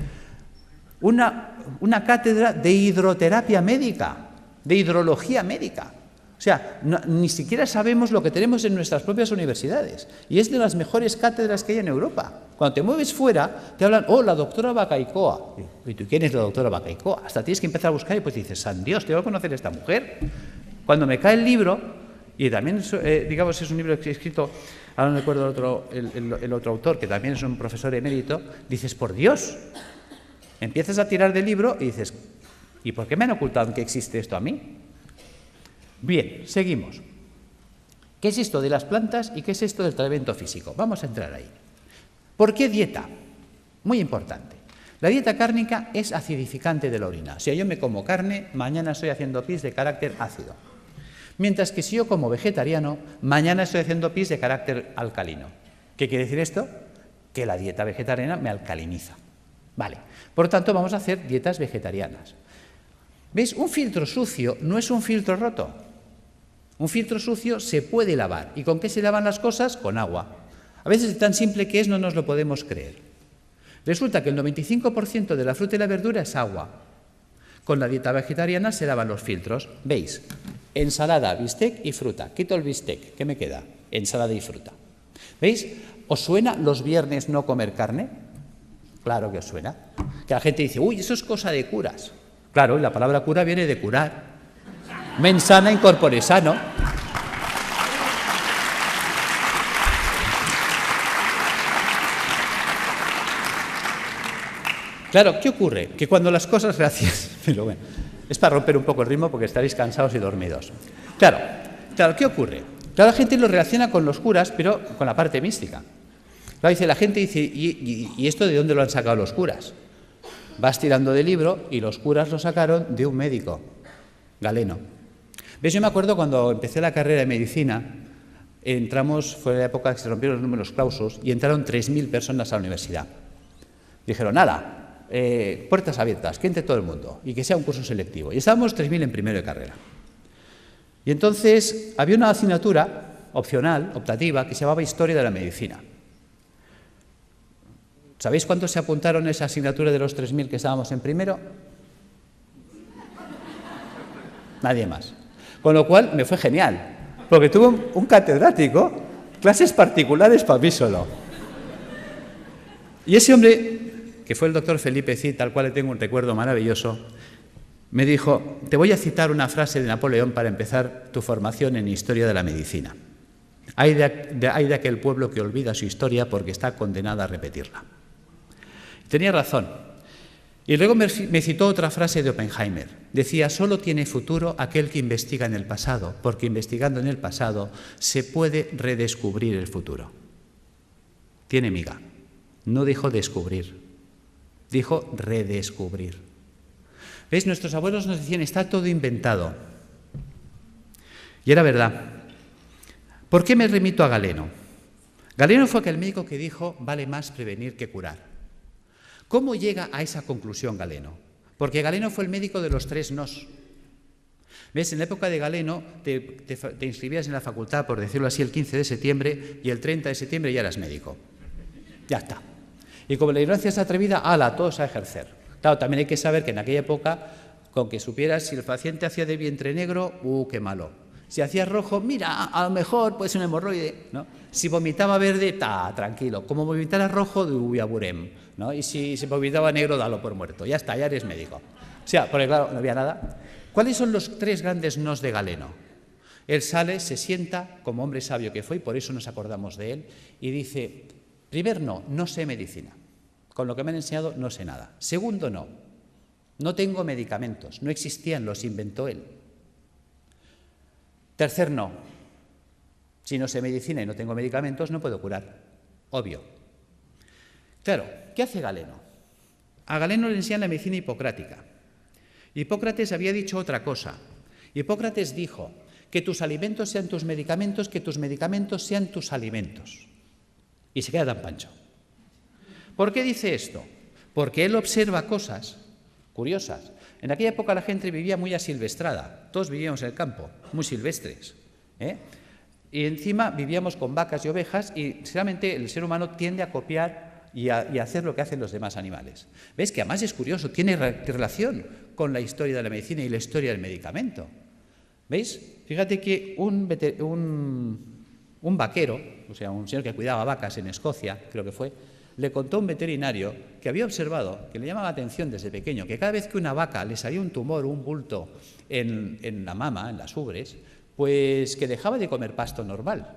una cátedra de hidroterapia médica, de hidrología médica. O sea, ni siquiera sabemos lo que tenemos en nuestras propias universidades. Y es de las mejores cátedras que hay en Europa. Cuando te mueves fuera, te hablan, oh, la doctora Bacaicoa. ¿Y tú quién es la doctora Bacaicoa? Hasta tienes que empezar a buscar y pues dices, san Dios, tengo que conocer a esta mujer. Cuando me cae el libro, y también, digamos, es un libro que he escrito, ahora no recuerdo el otro autor, que también es un profesor emérito, dices, por Dios, empiezas a tirar del libro y dices, ¿y por qué me han ocultado que existe esto a mí? Bien, seguimos. ¿Qué es esto de las plantas y qué es esto del tratamiento físico? Vamos a entrar ahí. ¿Por qué dieta? Muy importante. La dieta cárnica es acidificante de la orina. Si yo me como carne, mañana estoy haciendo pis de carácter ácido. Mientras que si yo como vegetariano, mañana estoy haciendo pis de carácter alcalino. ¿Qué quiere decir esto? Que la dieta vegetariana me alcaliniza. Vale. Por tanto, vamos a hacer dietas vegetarianas. ¿Veis? Un filtro sucio no es un filtro roto. Un filtro sucio se puede lavar. ¿Y con qué se lavan las cosas? Con agua. A veces tan simple que es, no nos lo podemos creer. Resulta que el 95% de la fruta y la verdura es agua. Con la dieta vegetariana se lavan los filtros. ¿Veis? Ensalada, bistec y fruta. Quito el bistec. ¿Qué me queda? Ensalada y fruta. ¿Veis? ¿Os suena los viernes no comer carne? Claro que os suena. Que la gente dice, uy, eso es cosa de curas. Claro, y la palabra cura viene de curar. Mens sana in corpore sano. Claro, ¿qué ocurre? Que cuando las cosas, gracias, pero bueno, es para romper un poco el ritmo porque estaréis cansados y dormidos. Claro, ¿qué ocurre? Claro, la gente lo relaciona con los curas, pero con la parte mística. Claro, dice, la gente dice, ¿y esto de dónde lo han sacado los curas? Vas tirando del libro y los curas lo sacaron de un médico, Galeno. ¿Ves? Yo me acuerdo cuando empecé la carrera de medicina, fue la época que se rompieron los números clausus y entraron 3.000 personas a la universidad. Dijeron, nada. Puertas abiertas, que entre todo el mundo y que sea un curso selectivo. Y estábamos 3.000 en primero de carrera. Y entonces había una asignatura opcional, optativa, que se llamaba Historia de la Medicina. ¿Sabéis cuántos se apuntaron a esa asignatura de los 3.000 que estábamos en primero? Nadie más. Con lo cual me fue genial, porque tuve un catedrático, clases particulares para mí solo. Y ese hombre, que fue el doctor Felipe Cid, al cual le tengo un recuerdo maravilloso, me dijo: te voy a citar una frase de Napoleón para empezar tu formación en historia de la medicina. Hay de aquel pueblo que olvida su historia porque está condenado a repetirla. Tenía razón. Y luego me citó otra frase de Oppenheimer. Decía: solo tiene futuro aquel que investiga en el pasado, porque investigando en el pasado se puede redescubrir el futuro. Tiene miga. No dijo descubrir, dijo redescubrir. ¿Veis? Nuestros abuelos nos decían: está todo inventado. Y era verdad. ¿Por qué me remito a Galeno? Galeno fue aquel médico que dijo: vale más prevenir que curar. ¿Cómo llega a esa conclusión Galeno? Porque Galeno fue el médico de los 3 nos. ¿Ves? En la época de Galeno te inscribías en la facultad, por decirlo así, el 15 de septiembre y el 30 de septiembre ya eras médico. Ya está. Y como la ignorancia es atrevida, ¡hala!, todos a ejercer. Claro, también hay que saber que en aquella época, con que supieras si el paciente hacía de vientre negro, qué malo. Si hacía rojo, mira, a lo mejor puede ser un hemorroide, ¿no? Si vomitaba verde, tranquilo. Como vomitara rojo, aburem, ¿no? Y si se vomitaba negro, dalo por muerto. Ya está, ya eres médico. O sea, porque claro, no había nada. ¿Cuáles son los 3 grandes nos de Galeno? Él sale, se sienta, como hombre sabio que fue, y por eso nos acordamos de él, y dice: primer no sé medicina. Con lo que me han enseñado no sé nada. Segundo no tengo medicamentos, no existían, los inventó él. Tercer no, si no sé medicina y no tengo medicamentos, no puedo curar. Obvio. Claro, ¿qué hace Galeno? A Galeno le enseñan la medicina hipocrática. Hipócrates había dicho otra cosa. Hipócrates dijo: que tus alimentos sean tus medicamentos, que tus medicamentos sean tus alimentos. Y se queda tan pancho. ¿Por qué dice esto? Porque él observa cosas curiosas. En aquella época la gente vivía muy asilvestrada, todos vivíamos en el campo, muy silvestres, y encima vivíamos con vacas y ovejas, y sinceramente el ser humano tiende a copiar y a hacer lo que hacen los demás animales. ¿Ves? Que además es curioso, tiene relación con la historia de la medicina y la historia del medicamento. ¿Veis? Fíjate que un vaquero, o sea, un señor que cuidaba vacas en Escocia, creo que fue, le contó a un veterinario que había observado, que le llamaba la atención desde pequeño, que cada vez que una vaca le salía un tumor o un bulto en la mama, en las ubres, pues que dejaba de comer pasto normal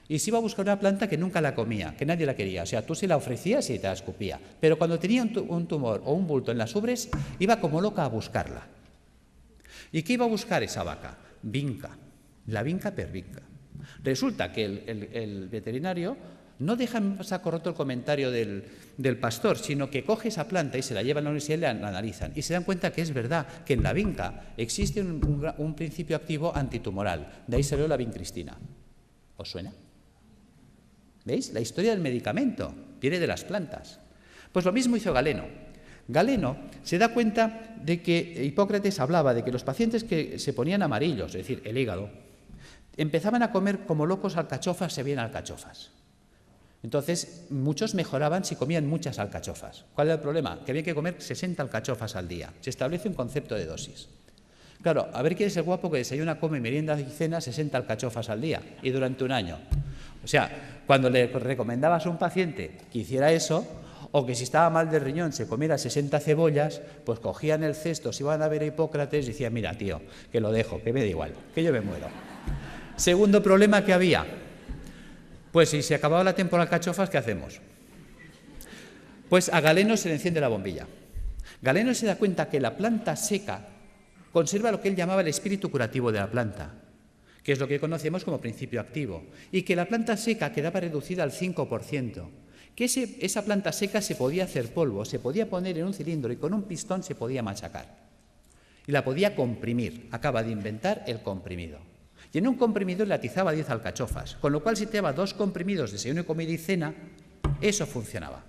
y se iba a buscar una planta que nunca la comía, que nadie la quería. O sea, tú se la ofrecías y te la escupía. Pero cuando tenía un tumor o un bulto en las ubres, iba como loca a buscarla. ¿Y qué iba a buscar esa vaca? Vinca, la vinca per vinca. Resulta que el veterinario no deja en saco roto el comentario del pastor, sino que coge esa planta y se la lleva a la universidad y la analizan. Y se dan cuenta que es verdad, que en la vinca existe un principio activo antitumoral. De ahí salió la vincristina. ¿Os suena? ¿Veis? La historia del medicamento viene de las plantas. Pues lo mismo hizo Galeno. Galeno se da cuenta de que Hipócrates hablaba de que los pacientes que se ponían amarillos, es decir, el hígado, empezaban a comer como locos alcachofas, se veían alcachofas. Entonces, muchos mejoraban si comían muchas alcachofas. ¿Cuál era el problema? Que había que comer 60 alcachofas al día. Se establece un concepto de dosis. Claro, a ver quién es el guapo que desayuna, come, merienda y cena 60 alcachofas al día y durante un año. O sea, cuando le recomendabas a un paciente que hiciera eso, o que si estaba mal del riñón se comiera 60 cebollas, pues cogían el cesto, se iban a ver a Hipócrates y decían: mira, tío, que lo dejo, que me da igual, que yo me muero. Segundo problema que había: pues si se acababa la temporada de alcachofas, ¿qué hacemos? Pues a Galeno se le enciende la bombilla. Galeno se da cuenta que la planta seca conserva lo que él llamaba el espíritu curativo de la planta, que es lo que conocemos como principio activo, y que la planta seca quedaba reducida al 5%, que esa planta seca se podía hacer polvo, se podía poner en un cilindro y con un pistón se podía machacar. Y la podía comprimir. Acaba de inventar el comprimido. Y en un comprimido le atizaba 10 alcachofas, con lo cual si te daba 2 comprimidos, desayuno, comida y cena, eso funcionaba.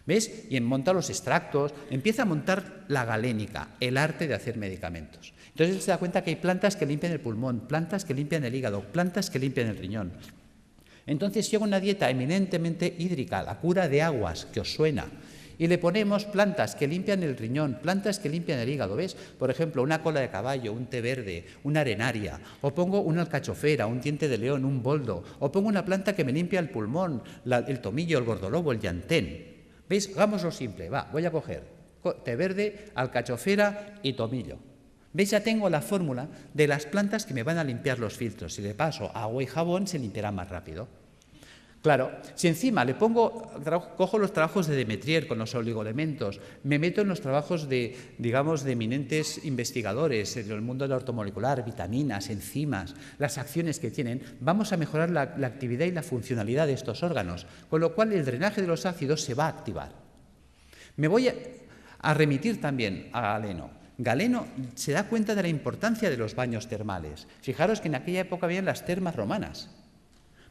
¿Ves? Y en montar los extractos, empieza a montar la galénica, el arte de hacer medicamentos. Entonces él se da cuenta que hay plantas que limpian el pulmón, plantas que limpian el hígado, plantas que limpian el riñón. Entonces, si hago una dieta eminentemente hídrica, la cura de aguas, que os suena, y le ponemos plantas que limpian el riñón, plantas que limpian el hígado, ¿ves? Por ejemplo, una cola de caballo, un té verde, una arenaria, o pongo una alcachofera, un diente de león, un boldo, o pongo una planta que me limpia el pulmón, el tomillo, el gordolobo, el llantén. ¿Veis? Hagámoslo simple. Va, voy a coger té verde, alcachofera y tomillo. ¿Veis? Ya tengo la fórmula de las plantas que me van a limpiar los filtros. Si le paso agua y jabón, se limpiará más rápido. Claro, si encima le cojo los trabajos de Demetrier con los oligoelementos, me meto en los trabajos de eminentes investigadores en el mundo de la ortomolecular, vitaminas, enzimas, las acciones que tienen, vamos a mejorar la actividad y la funcionalidad de estos órganos, con lo cual el drenaje de los ácidos se va a activar. Me voy a remitir también a Galeno. Galeno se da cuenta de la importancia de los baños termales. Fijaros que en aquella época habían las termas romanas.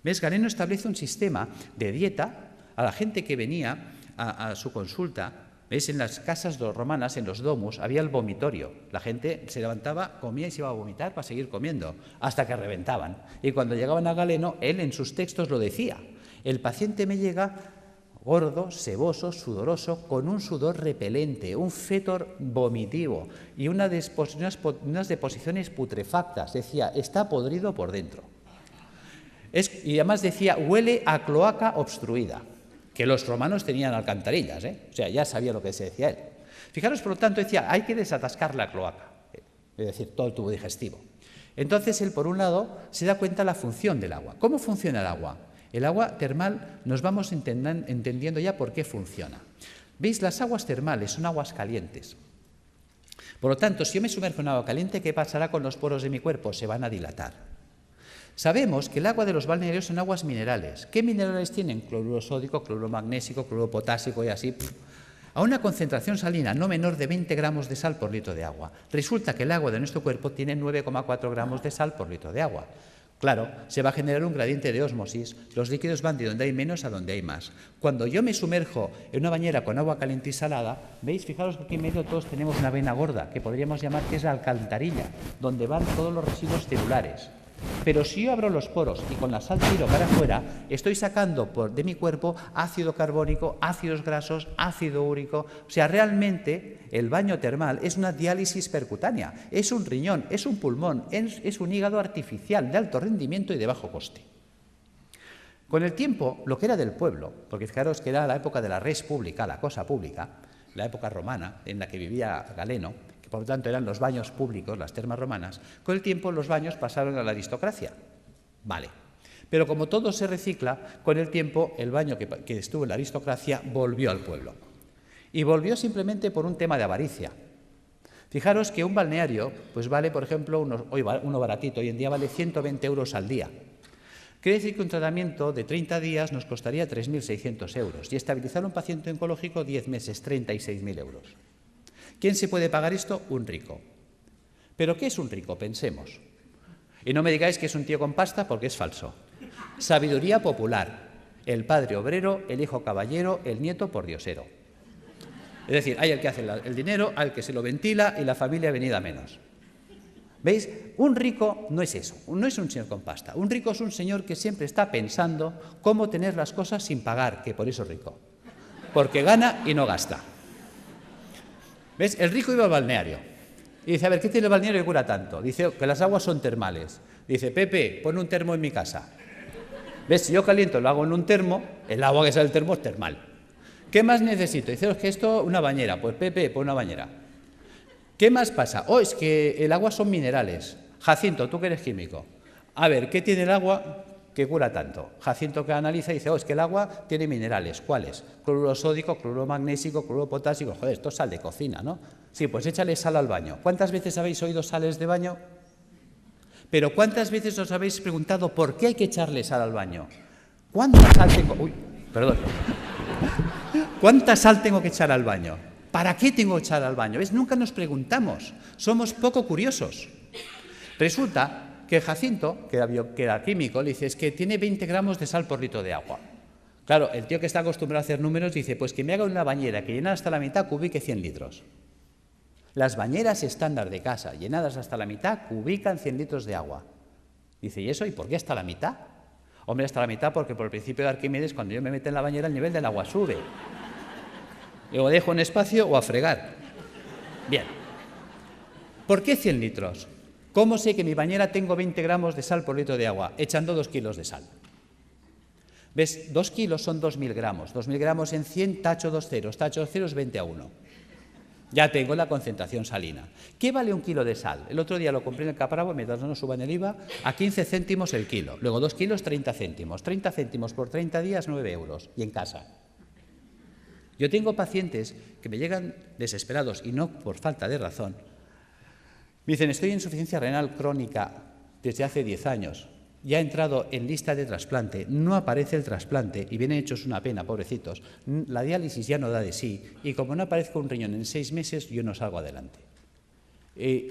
¿Ves? Galeno establece un sistema de dieta a la gente que venía a su consulta. ¿Ves? En las casas romanas, en los domus, había el vomitorio. La gente se levantaba, comía y se iba a vomitar para seguir comiendo, hasta que reventaban. Y cuando llegaban a Galeno, él en sus textos lo decía. El paciente me llega gordo, seboso, sudoroso, con un sudor repelente, un fétor vomitivo y unas deposiciones putrefactas. Decía, está podrido por dentro. Y además decía, huele a cloaca obstruida, que los romanos tenían alcantarillas, o sea, ya sabía lo que se decía él. Fijaros, por lo tanto, decía, hay que desatascar la cloaca, es decir, todo el tubo digestivo. Entonces, él, por un lado, se da cuenta de la función del agua. ¿Cómo funciona el agua? El agua termal nos vamos entendiendo ya por qué funciona. ¿Veis? Las aguas termales son aguas calientes. Por lo tanto, si yo me sumerjo en agua caliente, ¿qué pasará con los poros de mi cuerpo? Se van a dilatar. Sabemos que el agua de los balnearios son aguas minerales. ¿Qué minerales tienen? Cloruro sódico, cloruro magnésico, cloruro potásico y así. A una concentración salina no menor de 20 gramos de sal por litro de agua. Resulta que el agua de nuestro cuerpo tiene 9,4 gramos de sal por litro de agua. Claro, se va a generar un gradiente de ósmosis, los líquidos van de donde hay menos a donde hay más. Cuando yo me sumerjo en una bañera con agua caliente y salada, ¿veis? Fijaros que aquí en medio todos tenemos una vena gorda, que podríamos llamar que es la alcantarilla, donde van todos los residuos celulares. Pero si yo abro los poros y con la sal tiro para afuera, estoy sacando de mi cuerpo ácido carbónico, ácidos grasos, ácido úrico. O sea, realmente el baño termal es una diálisis percutánea, es un riñón, es un pulmón, es un hígado artificial de alto rendimiento y de bajo coste. Con el tiempo, lo que era del pueblo, porque fijaros que era la época de la res pública, la cosa pública, la época romana en la que vivía Galeno, por lo tanto eran los baños públicos, las termas romanas, con el tiempo los baños pasaron a la aristocracia. Vale. Pero como todo se recicla, con el tiempo el baño que estuvo en la aristocracia volvió al pueblo. Y volvió simplemente por un tema de avaricia. Fijaros que un balneario pues vale, por ejemplo, uno baratito, hoy en día vale 120 euros al día. Quiere decir que un tratamiento de 30 días nos costaría 3.600 euros y estabilizar a un paciente oncológico 10 meses, 36.000 euros. ¿Quién se puede pagar esto? Un rico. ¿Pero qué es un rico? Pensemos. Y no me digáis que es un tío con pasta porque es falso. Sabiduría popular. El padre obrero, el hijo caballero, el nieto pordiosero. Es decir, hay el que hace el dinero, hay el que se lo ventila y la familia venida menos. ¿Veis? Un rico no es eso, no es un señor con pasta. Un rico es un señor que siempre está pensando cómo tener las cosas sin pagar, que por eso es rico. Porque gana y no gasta. ¿Ves? El rico iba al balneario y dice, a ver, ¿qué tiene el balneario que cura tanto? Dice que las aguas son termales. Dice, Pepe, pon un termo en mi casa. ¿Ves? Si yo caliento lo hago en un termo, el agua que sale del termo es termal. ¿Qué más necesito? Dice, es que esto, una bañera. Pues Pepe, pon una bañera. ¿Qué más pasa? Oh, es que el agua son minerales. Jacinto, tú que eres químico. A ver, ¿qué tiene el agua que cura tanto? Jacinto que analiza y dice, oh, es que el agua tiene minerales. ¿Cuáles? Cloruro sódico, cloruro magnésico, cloruro potásico. Joder, esto es sal de cocina, ¿no? Sí, pues échale sal al baño. ¿Cuántas veces habéis oído sales de baño? Pero ¿cuántas veces os habéis preguntado por qué hay que echarle sal al baño? ¿Cuánta sal tengo? Uy, perdón. ¿Cuánta sal tengo que echar al baño? ¿Para qué tengo que echar al baño? ¿Ves? Nunca nos preguntamos. Somos poco curiosos. Resulta que Jacinto, que era químico, le dice, es que tiene 20 gramos de sal por litro de agua. Claro, el tío que está acostumbrado a hacer números dice, pues que me haga una bañera que llena hasta la mitad cubique 100 litros. Las bañeras estándar de casa, llenadas hasta la mitad, cubican 100 litros de agua. Dice, ¿y eso? ¿Y por qué hasta la mitad? Hombre, hasta la mitad, porque por el principio de Arquímedes, cuando yo me meto en la bañera, el nivel del agua sube. Y o dejo un espacio o a fregar. Bien. ¿Por qué 100 litros? ¿Cómo sé que en mi bañera tengo 20 gramos de sal por litro de agua? Echando 2 kilos de sal. ¿Ves? 2 kilos son 2.000 gramos. 2.000 gramos en 100, tacho 2 ceros. Tacho 2 ceros, 20:1. Ya tengo la concentración salina. ¿Qué vale 1 kilo de sal? El otro día lo compré en el Capravo, mientras no nos suban el IVA, a 15 céntimos el kilo. Luego 2 kilos, 30 céntimos. 30 céntimos por 30 días, 9 euros. Y en casa. Yo tengo pacientes que me llegan desesperados, y no por falta de razón. Me dicen, estoy en insuficiencia renal crónica desde hace 10 años. Ya he entrado en lista de trasplante, no aparece el trasplante y vienen hechos una pena, pobrecitos. La diálisis ya no da de sí y como no aparezca un riñón en 6 meses, yo no salgo adelante.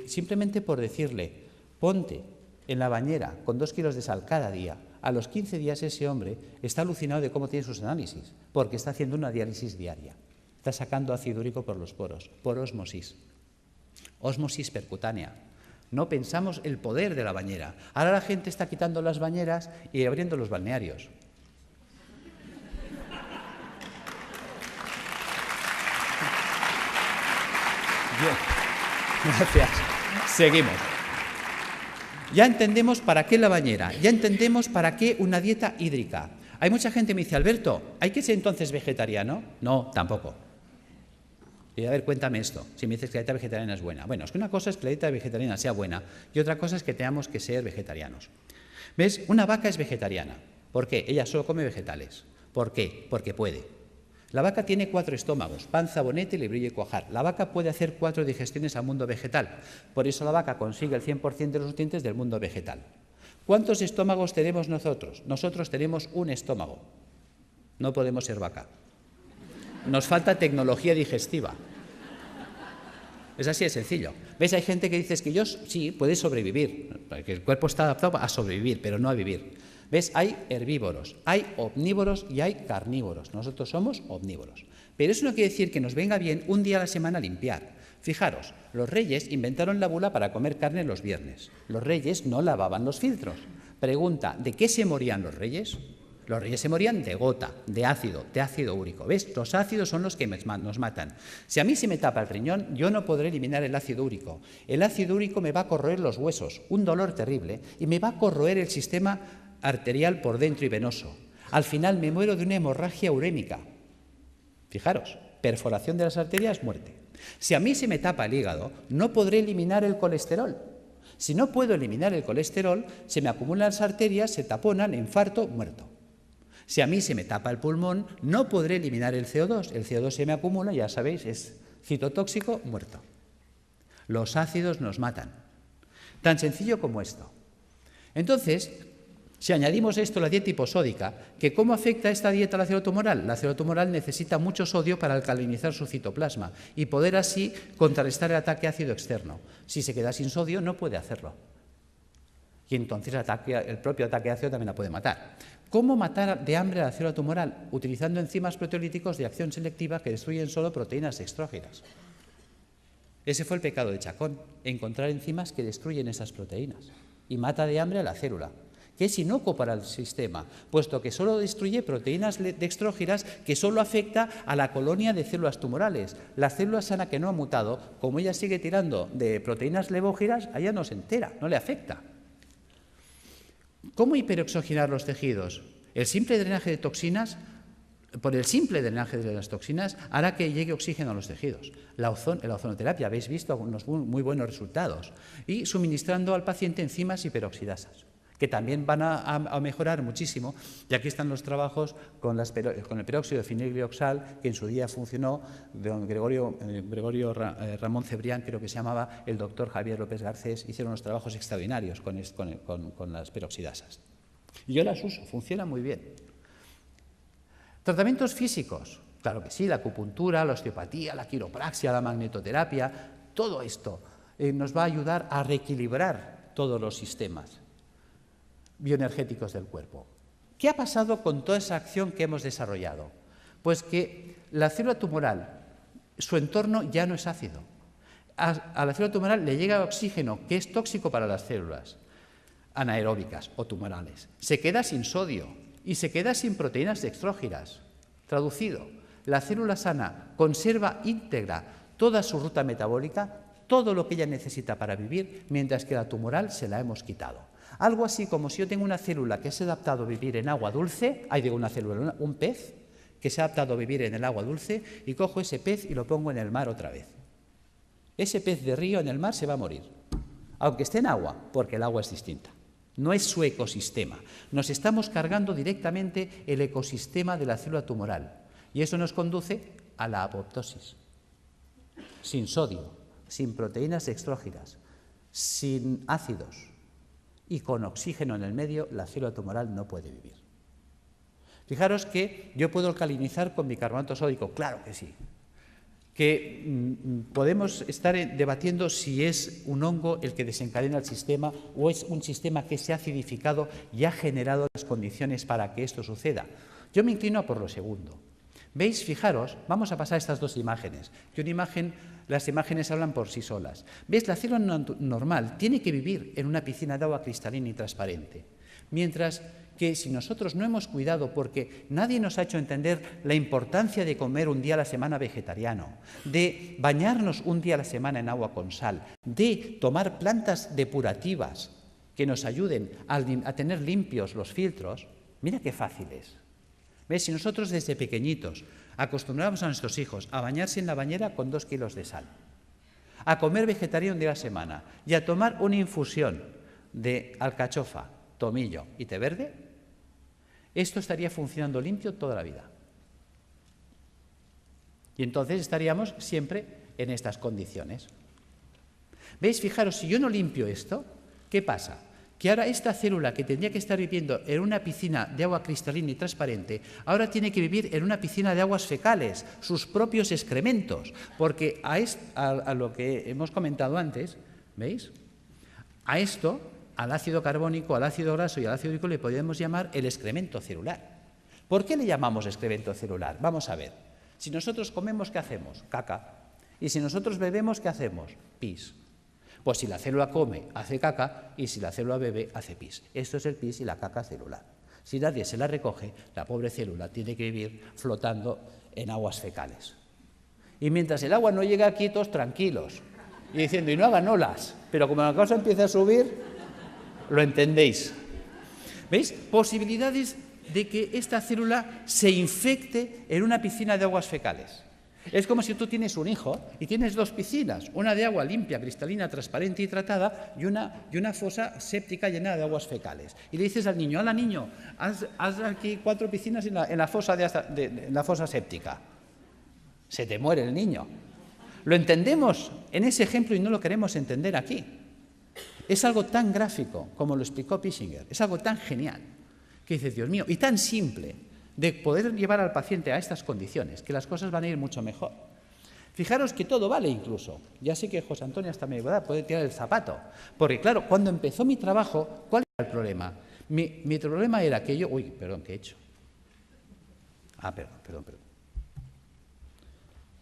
Simplemente por decirle, ponte en la bañera con 2 kilos de sal cada día, a los 15 días ese hombre está alucinado de cómo tiene sus análisis, porque está haciendo una diálisis diaria. Está sacando ácido úrico por los poros, por ósmosis. Ósmosis percutánea. No pensamos el poder de la bañera. Ahora la gente está quitando las bañeras y abriendo los balnearios. Bien, gracias. Seguimos. Ya entendemos para qué la bañera, ya entendemos para qué una dieta hídrica. Hay mucha gente que me dice, Alberto, ¿hay que ser entonces vegetariano? No, tampoco. Y a ver, cuéntame esto, si me dices que la dieta vegetariana es buena. Bueno, es que una cosa es que la dieta vegetariana sea buena y otra cosa es que tengamos que ser vegetarianos. ¿Ves? Una vaca es vegetariana. ¿Por qué? Ella solo come vegetales. ¿Por qué? Porque puede. La vaca tiene 4 estómagos, panza, bonete, lebrillo y cuajar. La vaca puede hacer 4 digestiones al mundo vegetal. Por eso la vaca consigue el 100% de los nutrientes del mundo vegetal. ¿Cuántos estómagos tenemos nosotros? Nosotros tenemos un estómago. No podemos ser vaca. Nos falta tecnología digestiva. Es así de sencillo. ¿Ves? Hay gente que dice que yo sí, puede sobrevivir, porque el cuerpo está adaptado a sobrevivir, pero no a vivir. ¿Ves? Hay herbívoros, hay omnívoros y hay carnívoros. Nosotros somos omnívoros. Pero eso no quiere decir que nos venga bien un día a la semana limpiar. Fijaros, los reyes inventaron la bula para comer carne los viernes. Los reyes no lavaban los filtros. Pregunta, ¿de qué se morían los reyes? Los reyes se morían de gota, de ácido úrico. ¿Ves? Los ácidos son los que nos matan. Si a mí se me tapa el riñón, yo no podré eliminar el ácido úrico. El ácido úrico me va a corroer los huesos, un dolor terrible, y me va a corroer el sistema arterial por dentro y venoso. Al final me muero de una hemorragia urémica. Fijaros, perforación de las arterias, muerte. Si a mí se me tapa el hígado, no podré eliminar el colesterol. Si no puedo eliminar el colesterol, se me acumulan las arterias, se taponan, infarto, muerto. Si a mí se me tapa el pulmón, no podré eliminar el CO2. El CO2 se me acumula, ya sabéis, es citotóxico, muerto. Los ácidos nos matan. Tan sencillo como esto. Entonces, si añadimos esto a la dieta hiposódica, que ¿cómo afecta esta dieta a la célula tumoral? La célula tumoral necesita mucho sodio para alcalinizar su citoplasma y poder así contrarrestar el ataque ácido externo. Si se queda sin sodio, no puede hacerlo. Y entonces el propio ataque ácido también la puede matar. ¿Cómo matar de hambre a la célula tumoral? Utilizando enzimas proteolíticos de acción selectiva que destruyen solo proteínas extrógenas. Ese fue el pecado de Chacón, encontrar enzimas que destruyen esas proteínas y mata de hambre a la célula, que es inocuo para el sistema, puesto que solo destruye proteínas dextrógenas que solo afecta a la colonia de células tumorales. La célula sana que no ha mutado, como ella sigue tirando de proteínas levógenas, a ella no se entera, no le afecta. ¿Cómo hiperoxigenar los tejidos? El simple drenaje de toxinas, por el simple drenaje de las toxinas, hará que llegue oxígeno a los tejidos. La ozonoterapia, habéis visto unos muy buenos resultados. Y suministrando al paciente enzimas hiperoxidasas, que también van a mejorar muchísimo. Y aquí están los trabajos con el peróxido de fenilglioxal, que en su día funcionó, don Gregorio Ramón Cebrián, creo que se llamaba, el doctor Javier López Garcés, hicieron unos trabajos extraordinarios con las peroxidasas. Y yo las uso, funciona muy bien. Tratamientos físicos, claro que sí, la acupuntura, la osteopatía, la quiropraxia, la magnetoterapia, todo esto nos va a ayudar a reequilibrar todos los sistemas bioenergéticos del cuerpo. ¿Qué ha pasado con toda esa acción que hemos desarrollado? Pues que la célula tumoral, su entorno ya no es ácido. A la célula tumoral le llega oxígeno, que es tóxico para las células. anaeróbicas o tumorales. Se queda sin sodio y se queda sin proteínas dextrógiras. Traducido, la célula sana conserva íntegra toda su ruta metabólica, todo lo que ella necesita para vivir, mientras que la tumoral se la hemos quitado. Algo así como si yo tengo una célula que se ha adaptado a vivir en agua dulce, un pez que se ha adaptado a vivir en el agua dulce, y cojo ese pez y lo pongo en el mar otra vez. Ese pez de río en el mar se va a morir, aunque esté en agua, porque el agua es distinta. No es su ecosistema. Nos estamos cargando directamente el ecosistema de la célula tumoral, y eso nos conduce a la apoptosis. Sin sodio, sin proteínas dextrógiras, sin ácidos y con oxígeno en el medio, la célula tumoral no puede vivir. Fijaros que yo puedo alcalinizar con bicarbonato sódico, claro que sí. Que podemos estar debatiendo si es un hongo el que desencadena el sistema o es un sistema que se ha acidificado y ha generado las condiciones para que esto suceda. Yo me inclino por lo segundo. ¿Veis? Fijaros, vamos a pasar estas dos imágenes. Las imágenes hablan por sí solas. ¿Veis? La célula normal tiene que vivir en una piscina de agua cristalina y transparente. Mientras que si nosotros no hemos cuidado, porque nadie nos ha hecho entender la importancia de comer un día a la semana vegetariano, de bañarnos un día a la semana en agua con sal, de tomar plantas depurativas que nos ayuden a tener limpios los filtros, mira qué fácil es. ¿Ves? Si nosotros desde pequeñitos acostumbramos a nuestros hijos a bañarse en la bañera con 2 kilos de sal, a comer vegetariano un día a la semana y a tomar una infusión de alcachofa, tomillo y té verde, esto estaría funcionando limpio toda la vida. Y entonces estaríamos siempre en estas condiciones. ¿Veis? Fijaros, si yo no limpio esto, ¿qué pasa? Que ahora esta célula que tendría que estar viviendo en una piscina de agua cristalina y transparente, ahora tiene que vivir en una piscina de aguas fecales, sus propios excrementos, porque a lo que hemos comentado antes, ¿veis? A esto, al ácido carbónico, al ácido graso y al ácido úrico le podemos llamar el excremento celular. ¿Por qué le llamamos excremento celular? Vamos a ver. Si nosotros comemos, ¿qué hacemos? Caca. Y si nosotros bebemos, ¿qué hacemos? Pis. Pues si la célula come, hace caca, y si la célula bebe, hace pis. Esto es el pis y la caca celular. Si nadie se la recoge, la pobre célula tiene que vivir flotando en aguas fecales. Y mientras el agua no llega aquí, todos tranquilos, y diciendo, y no hagan olas, pero como la cosa empieza a subir, lo entendéis. ¿Veis? Posibilidades de que esta célula se infecte en una piscina de aguas fecales. Es como si tú tienes un hijo y tienes 2 piscinas, una de agua limpia, cristalina, transparente y tratada y una fosa séptica llena de aguas fecales. Y le dices al niño, hala niño, haz aquí 4 piscinas en la fosa séptica. Se te muere el niño. Lo entendemos en ese ejemplo y no lo queremos entender aquí. Es algo tan gráfico como lo explicó Pischinger, es algo tan genial que dices, Dios mío, y tan simple de poder llevar al paciente a estas condiciones, que las cosas van a ir mucho mejor. Fijaros que todo vale incluso. Ya sé que José Antonio hasta me puede tirar el zapato, porque claro, cuando empezó mi trabajo, ¿cuál era el problema? Mi problema era que yo... Uy, perdón, ¿qué he hecho? Perdón.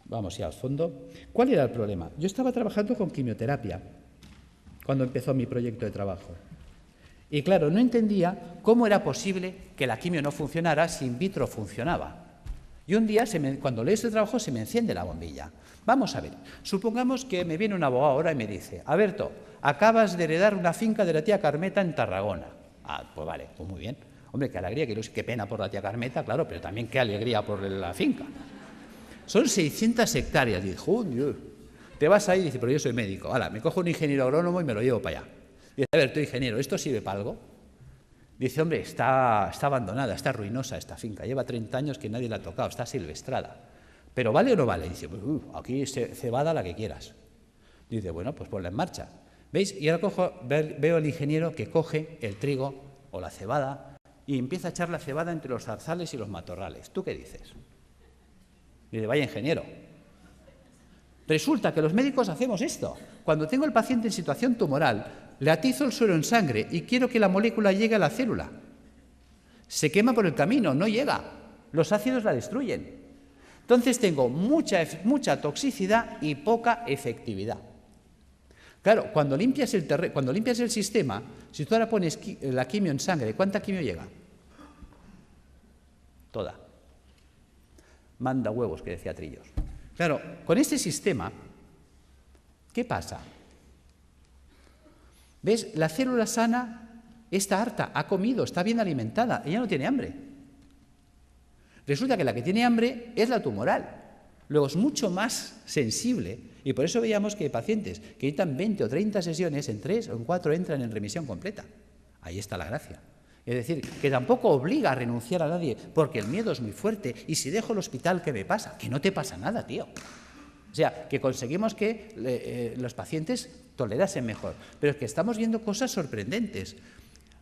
Vamos ya al fondo. ¿Cuál era el problema? Yo estaba trabajando con quimioterapia cuando empezó mi proyecto de trabajo. Y claro, no entendía cómo era posible que la quimio no funcionara si in vitro funcionaba. Y un día, cuando leo este trabajo, se me enciende la bombilla. Vamos a ver, supongamos que me viene un abogado ahora y me dice, Alberto, acabas de heredar una finca de la tía Carmeta en Tarragona. Pues vale, pues muy bien. Hombre, qué alegría, qué pena por la tía Carmeta, claro, pero también qué alegría por la finca. Son 600 hectáreas. Y dijo, Dios, te vas ahí y dice, pero yo soy médico. Hala, me cojo un ingeniero agrónomo y me lo llevo para allá. Dice, a ver, tú ingeniero, ¿esto sirve para algo? Dice, hombre, está abandonada, está ruinosa esta finca, lleva 30 años que nadie la ha tocado, está silvestrada. ¿Pero vale o no vale? Dice, pues, aquí cebada la que quieras. Dice, bueno, pues ponla en marcha. ¿Veis? Y ahora veo al ingeniero que coge el trigo o la cebada y empieza a echar la cebada entre los zarzales y los matorrales. ¿Tú qué dices? Dice, vaya ingeniero. Resulta que los médicos hacemos esto. Cuando tengo al paciente en situación tumoral, le atizo el suero en sangre y quiero que la molécula llegue a la célula. Se quema por el camino, no llega. Los ácidos la destruyen. Entonces tengo mucha toxicidad y poca efectividad. Claro, cuando limpias el sistema, si tú ahora pones la quimio en sangre, ¿cuánta quimio llega? Toda. Manda huevos, que decía Trillos. Claro, con este sistema, ¿qué pasa? ¿Ves? La célula sana está harta, ha comido, está bien alimentada, ella no tiene hambre. Resulta que la que tiene hambre es la tumoral. Luego es mucho más sensible y por eso veíamos que hay pacientes que necesitan 20 o 30 sesiones, en 3 o en 4 entran en remisión completa. Ahí está la gracia. Es decir, que tampoco obliga a renunciar a nadie porque el miedo es muy fuerte y si dejo el hospital, ¿qué me pasa? Que no te pasa nada, tío. O sea, que conseguimos que los pacientes tolerasen mejor. Pero es que estamos viendo cosas sorprendentes.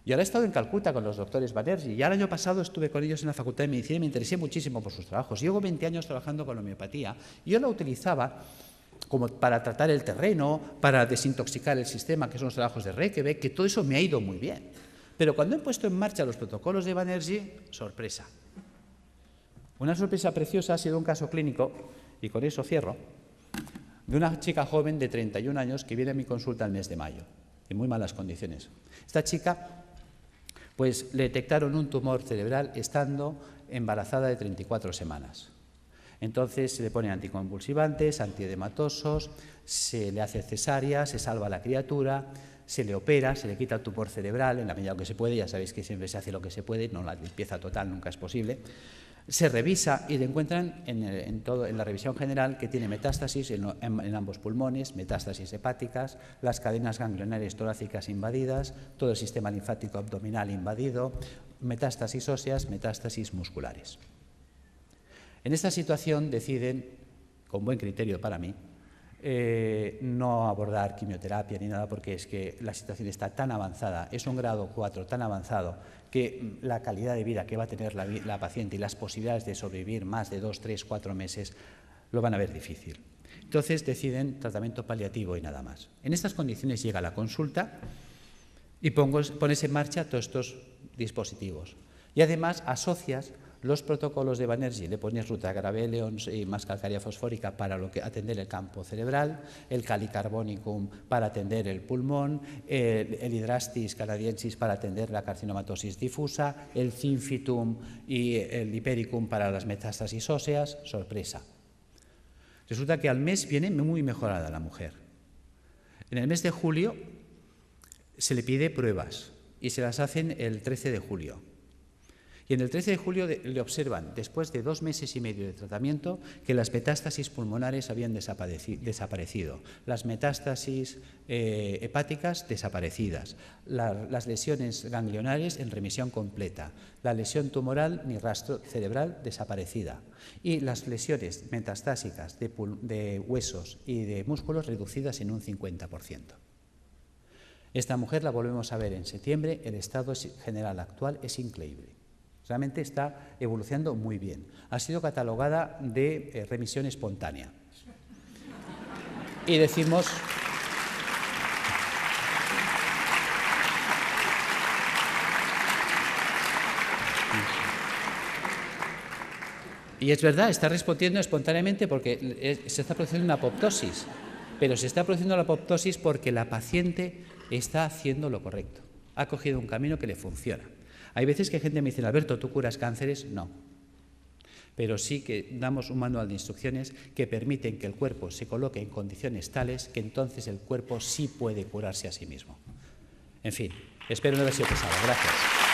Yo ahora he estado en Calcuta con los doctores Banerjee y el año pasado estuve con ellos en la Facultad de Medicina y me interesé muchísimo por sus trabajos. Llevo 20 años trabajando con la homeopatía y yo la utilizaba como para tratar el terreno, para desintoxicar el sistema, que son los trabajos de Reykjavik, que todo eso me ha ido muy bien. Pero cuando he puesto en marcha los protocolos de Banerjee, sorpresa. Una sorpresa preciosa ha sido un caso clínico, y con eso cierro, de una chica joven de 31 años que viene a mi consulta el mes de mayo, en muy malas condiciones. Esta chica, pues le detectaron un tumor cerebral estando embarazada de 34 semanas. Entonces se le ponen anticonvulsivantes, antiedematosos, se le hace cesárea, se salva a la criatura, se le opera, se le quita el tumor cerebral en la medida que se puede, ya sabéis que siempre se hace lo que se puede, no la limpieza total nunca es posible. Se revisa y le encuentran en la revisión general que tiene metástasis en ambos pulmones, metástasis hepáticas, las cadenas ganglionares torácicas invadidas, todo el sistema linfático abdominal invadido, metástasis óseas, metástasis musculares. En esta situación deciden, con buen criterio para mí, no abordar quimioterapia ni nada porque es que la situación está tan avanzada, es un grado 4 tan avanzado que la calidad de vida que va a tener la paciente y las posibilidades de sobrevivir más de 2, 3, 4 meses lo van a ver difícil. Entonces deciden tratamiento paliativo y nada más. En estas condiciones llega la consulta y pones en marcha todos estos dispositivos. Y además asocias los protocolos de Banerjee, le pones Rutagraph y más calcárea fosfórica para atender el campo cerebral, el Calicarbonicum para atender el pulmón, el Hydrastis canadiensis para atender la carcinomatosis difusa, el Zinfitum y el Hipericum para las metástasis óseas. Sorpresa. Resulta que al mes viene muy mejorada la mujer. En el mes de julio se le pide pruebas y se las hacen el 13 de julio. Y en el 13 de julio le observan, después de 2 meses y medio de tratamiento, que las metástasis pulmonares habían desaparecido, las metástasis hepáticas desaparecidas, las lesiones ganglionares en remisión completa, la lesión tumoral ni rastro cerebral desaparecida y las lesiones metastásicas de huesos y de músculos reducidas en un 50%. Esta mujer la volvemos a ver en septiembre, el estado general actual es increíble. Realmente está evolucionando muy bien. Ha sido catalogada de remisión espontánea. Y decimos... Y es verdad, está respondiendo espontáneamente porque se está produciendo una apoptosis. Pero se está produciendo la apoptosis porque la paciente está haciendo lo correcto. Ha cogido un camino que le funciona. Hay veces que gente me dice, Alberto, ¿tú curas cánceres? No. Pero sí que damos un manual de instrucciones que permiten que el cuerpo se coloque en condiciones tales que entonces el cuerpo sí puede curarse a sí mismo. En fin, espero no haber sido pesado. Gracias.